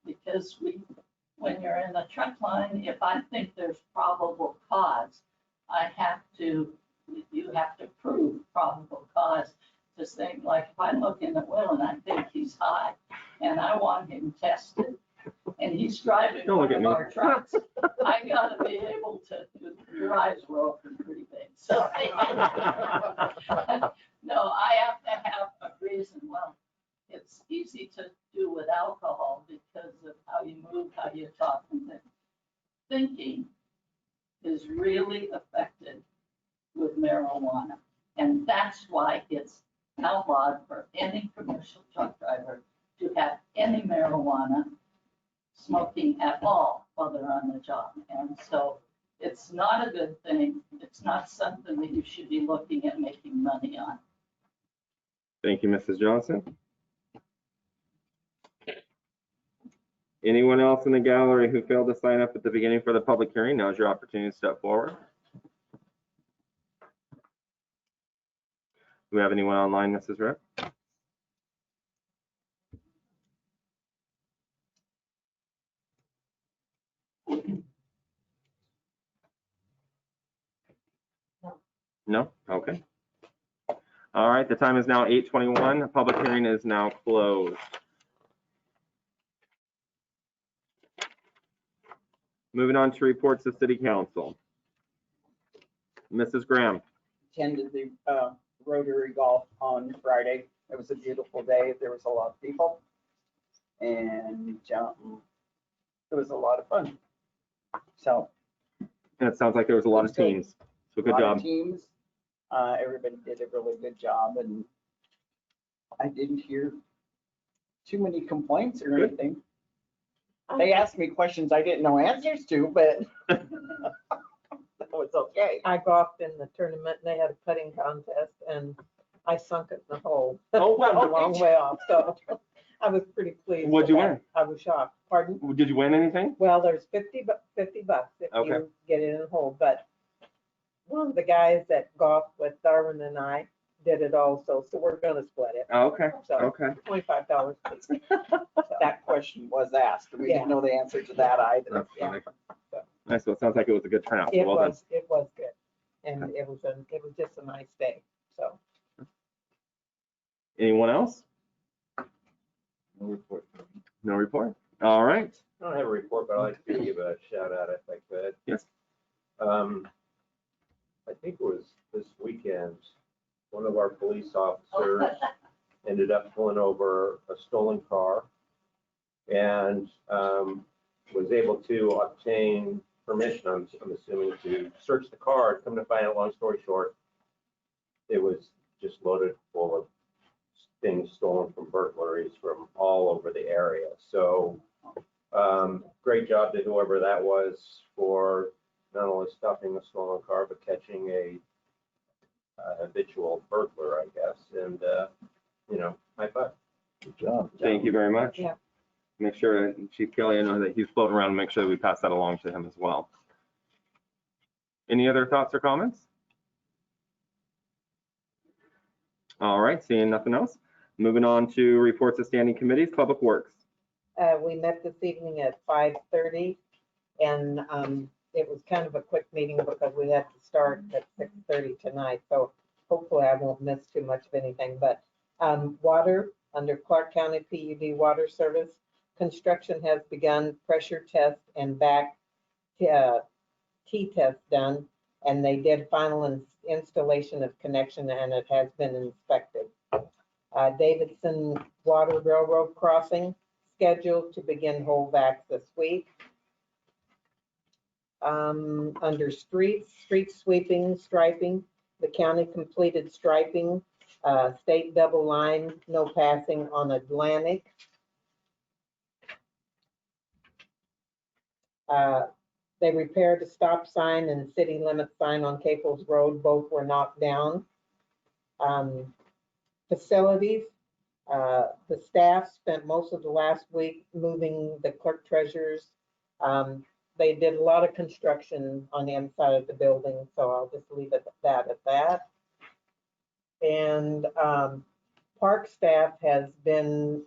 because when you're in a truck line, if I think there's probable cause, you have to prove probable cause. Just think, like, if I'm looking at Will and I think he's high and I want him tested and he's driving one of our trucks, I gotta be able to, your eyes were open pretty big. So, no, I have to have a reason. Well, it's easy to do with alcohol because of how you move, how you talk, and things. Thinking is really affected with marijuana. And that's why it's outlawed for any commercial truck driver to have any marijuana smoking at all while they're on the job. And so it's not a good thing. It's not something that you should be looking at making money on. Thank you, Mrs. Johnson. Anyone else in the gallery who failed to sign up at the beginning for the public hearing? Now is your opportunity to step forward. Do we have anyone online, Mrs. Rep? No? Okay. All right, the time is now 8:21. The public hearing is now closed. Moving on to reports of City Council. Mrs. Graham. Attended the Rotary Golf on Friday. It was a beautiful day. There was a lot of people, and it was a lot of fun. So. And it sounds like there was a lot of teams. So good job. Teams. Everybody did a really good job, and I didn't hear too many complaints or anything. They asked me questions I didn't know answers to, but that was okay. I golfed in the tournament and they had a putting contest and I sunk it in the hole. Oh, wow. A long way off, so I was pretty pleased. What'd you win? I was shocked. Pardon? Did you win anything? Well, there's $50 if you get it in the hole, but one of the guys that golfed with Darwin and I did it also, so we're gonna split it. Oh, okay. So Okay. $25 please. That question was asked. We didn't know the answer to that either. That's funny. Nice. So it sounds like it was a good turnout. It Well done. was good, and it was just a nice day. So. Anyone else? No report. No report. All right. I don't have a report, but I'd like to give a shout out if I could. Yes. I think it was this weekend, one of our police officers ended up pulling over a stolen car and was able to obtain permission, I'm assuming, to search the car. Come to find out, long story short, it was just loaded full of things stolen from burglaries from all over the area. So great job to whoever that was for not only stopping a stolen car, but catching a habitual burglar, I guess, and, you know, high five. Good job. Thank you very much. Yeah. Make sure Chief Kelly, I know that he's floating around, make sure that we pass that along to him as well. Any other thoughts or comments? All right, seeing nothing else. Moving on to reports of standing committees, Public Works. We met this evening at 5:30, and it was kind of a quick meeting because we had to start at 6:30 tonight. So hopefully I won't miss too much of anything. But water, under Clark County PUD Water Service, construction has begun, pressure test and back T-test done, and they did final installation of connection, and it has been inspected. Davidson Water Railroad Crossing, scheduled to begin holdbacks this week. Under street sweeping, striping, the county completed striping, state double line, no passing on Atlantic. They repaired a stop sign and city limit sign on Caples Road. Both were knocked down. Facilities, the staff spent most of the last week moving the clerk treasurers. They did a lot of construction on the inside of the building, so I'll just leave it at that. And park staff has been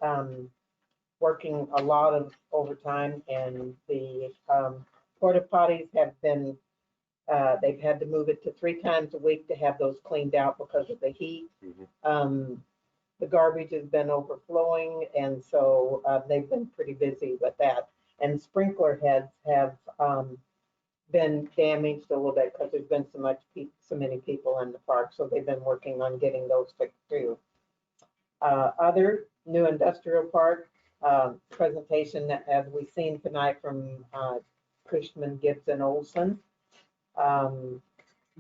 working a lot of overtime, and the porta potties have been, they've had to move it to 3 times a week to have those cleaned out because of the heat. The garbage has been overflowing, and so they've been pretty busy with that. And sprinkler heads have been damaged a little bit because there's been so many people in the park, so they've been working on getting those fixed too. Other new industrial park presentation, as we've seen tonight from Cushman, Gibson, Olson.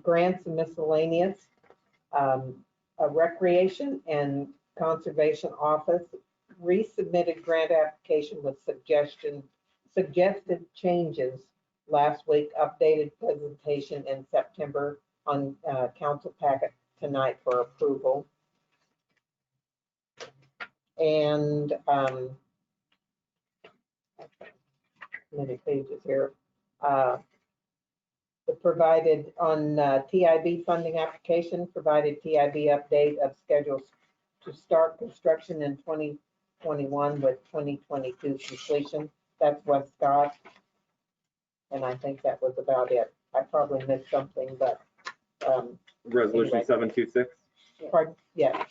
Grants and miscellaneous, a recreation and conservation office resubmitted grant application with suggested changes last week, updated presentation in September on council packet tonight for approval. And many pages here. Provided on TIB funding application, provided TIB update of schedules to start construction in 2021 with 2022 completion. That's West Scott. And I think that was about it. I probably missed something, but. Resolution anyway. 726. Pardon? Yes.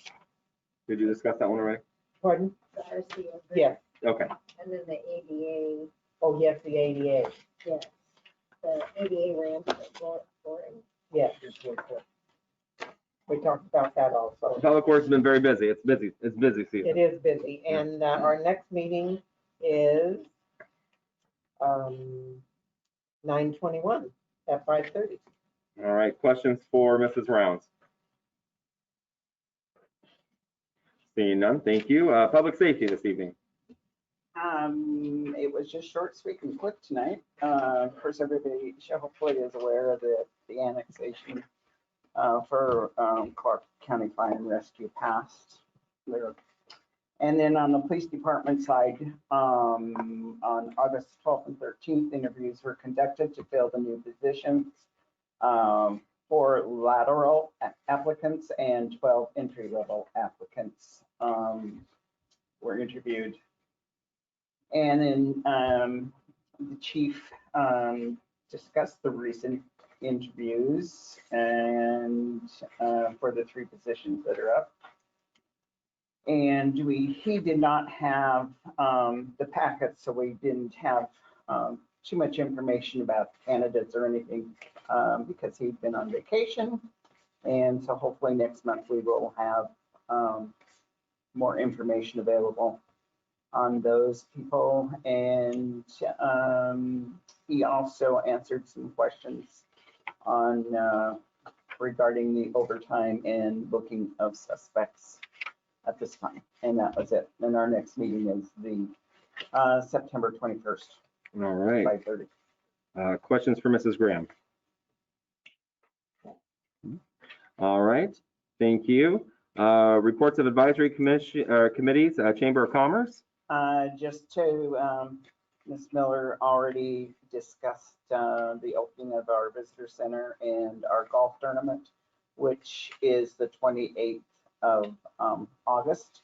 Did you discuss that one already? Pardon? The RCO. Yes. Okay. And then the ADA, Oh, yes, the ADA. yes, the ADA ramp at Flooring. Yes. We talked about that also. Public Works has been very busy. It's busy. It's busy season. It is busy, and our next meeting is 9/21 at 5:30. All right, questions for Mrs. Rounds? Seeing none, thank you. Public safety this evening. It was just short, sweet, and quick tonight. Of course, everybody hopefully is aware of the annexation for Clark County Fire and Rescue passed there. And then on the police department side, on August 12th and 13th, interviews were conducted to fill the new positions. 4 lateral applicants and 12 entry-level applicants were interviewed. And then the chief discussed the recent interviews and for the 3 positions that are up. And he did not have the packet, so we didn't have too much information about candidates or anything because he'd been on vacation. And so hopefully next month we will have more information available on those people. And he also answered some questions on regarding the overtime and booking of suspects at this time. And that was it. And our next meeting is the September 21st. All right. 5:30. Questions for Mrs. Graham? All right, thank you. Reports of advisory committees, Chamber of Commerce. Just to, Ms. Miller already discussed the opening of our visitor center and our golf tournament, which is the 28th of August.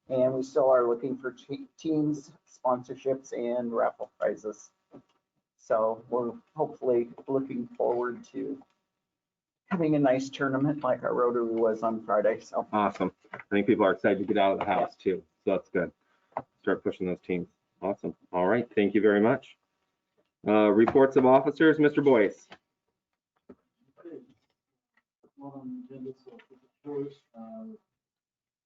And we still are looking for teams, sponsorships, and raffle prizes. So we're hopefully looking forward to having a nice tournament like our Rotary was on Friday. So Awesome. I think people are excited to get out of the house too. So that's good. Start pushing those teams. Awesome. All right. Thank you very much. Reports of officers, Mr. Boyce.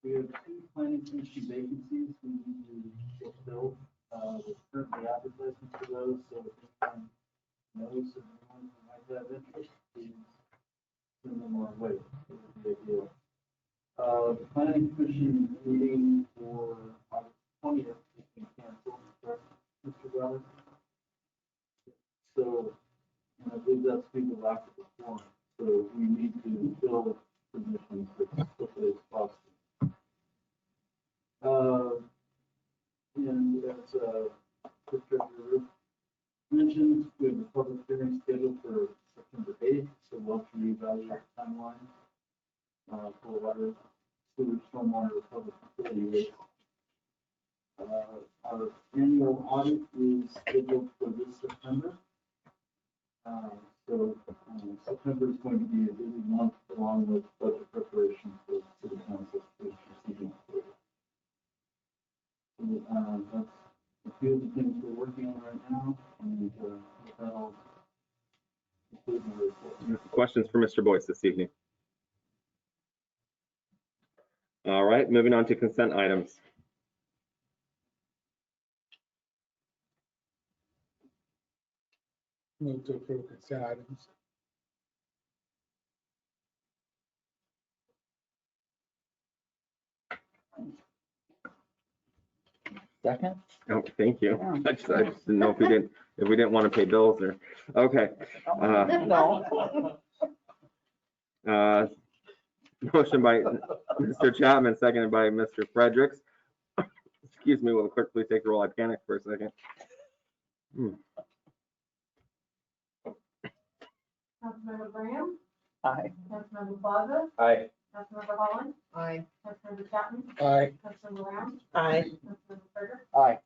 We have 2 planning commission vacancies we need to fulfill. We're currently advertising for those, so if anyone knows of anyone who might have interest, please send them our way. It would be ideal. The planning commission meeting for August 20th has been canceled, correct, Mr. Goddard? So, and I believe that's people after the forum, so we need to fill positions as quickly as possible. And as Chris Treasurer mentioned, we have a public hearing scheduled for September 8th, so we'll have to reevaluate the timeline for water, sewer, stormwater, public utility rates. Our annual audit is scheduled for this September. So September is going to be a busy month along with budget preparation for city council proceedings. That's a few of the things we're working on right now, and with that, I'll conclude my report. Questions for Mr. Boyce this evening? All right, moving on to consent items. Move to approve consent items. Second? Oh, thank you. I just didn't know if we didn't want to pay bills or, okay. no. Motion by Mr. Chapman, seconded by Mr. Fredericks. Excuse me, will the clerk please take the roll? I panicked for a second. Councilmember Graham, Aye. Councilmember Plaza, Aye. Councilmember Holland, Aye. Councilmember Chapman, Aye. Councilmember Round, Aye. Councilmember Fredericks. Aye.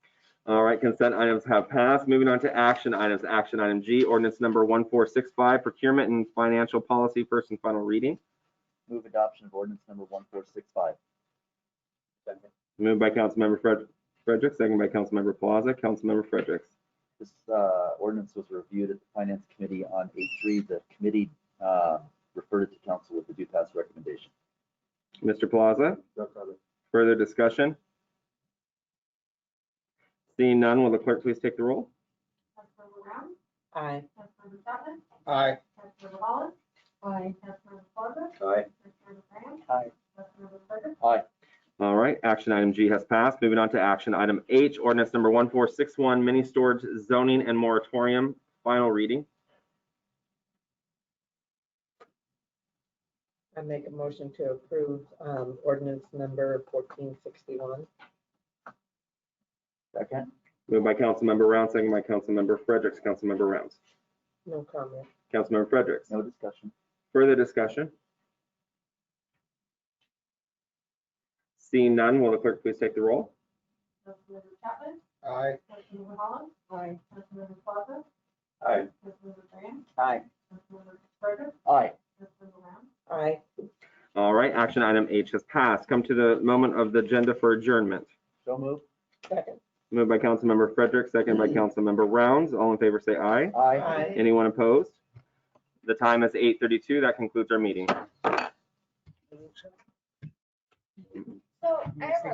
All right, consent items have passed. Moving on to action items. Action item G, ordinance number 1465, procurement and financial policy, first and final reading. Move adoption of ordinance number 1465. Second. Moved by Councilmember Fredericks, second by Councilmember Plaza. Councilmember Fredericks. This ordinance was reviewed at the Finance Committee on 8/3. The committee referred it to council with the do pass recommendation. Mr. Plaza, further discussion? Seeing none, will the clerk please take the roll? Councilmember Round, Aye. Councilmember Chapman, Aye. Councilmember Holland, Aye. Councilmember Plaza, Aye. Councilmember Graham, Aye. Councilmember Fredericks. Aye. All right, action item G has passed. Moving on to action item H, ordinance number 1461, mini storage zoning and moratorium, final reading. I make a motion to approve ordinance number 1461. Second? Moved by Councilmember Rounds, second by Councilmember Fredericks. Councilmember Rounds. No comment. Councilmember Fredericks. No discussion. Further discussion? Seeing none, will the clerk please take the roll? Councilmember Chapman, Aye. Councilmember Holland, Aye. Councilmember Plaza, Aye. Councilmember Graham, Aye. Councilmember Fredericks, Aye. Councilmember Round. Aye. All right, action item H has passed. Come to the moment of the agenda for adjournment. So move. Second. Moved by Councilmember Fredericks, second by Councilmember Rounds. All in favor say aye. Aye. Aye. Anyone opposed? The time is 8:32. That concludes our meeting. So I have a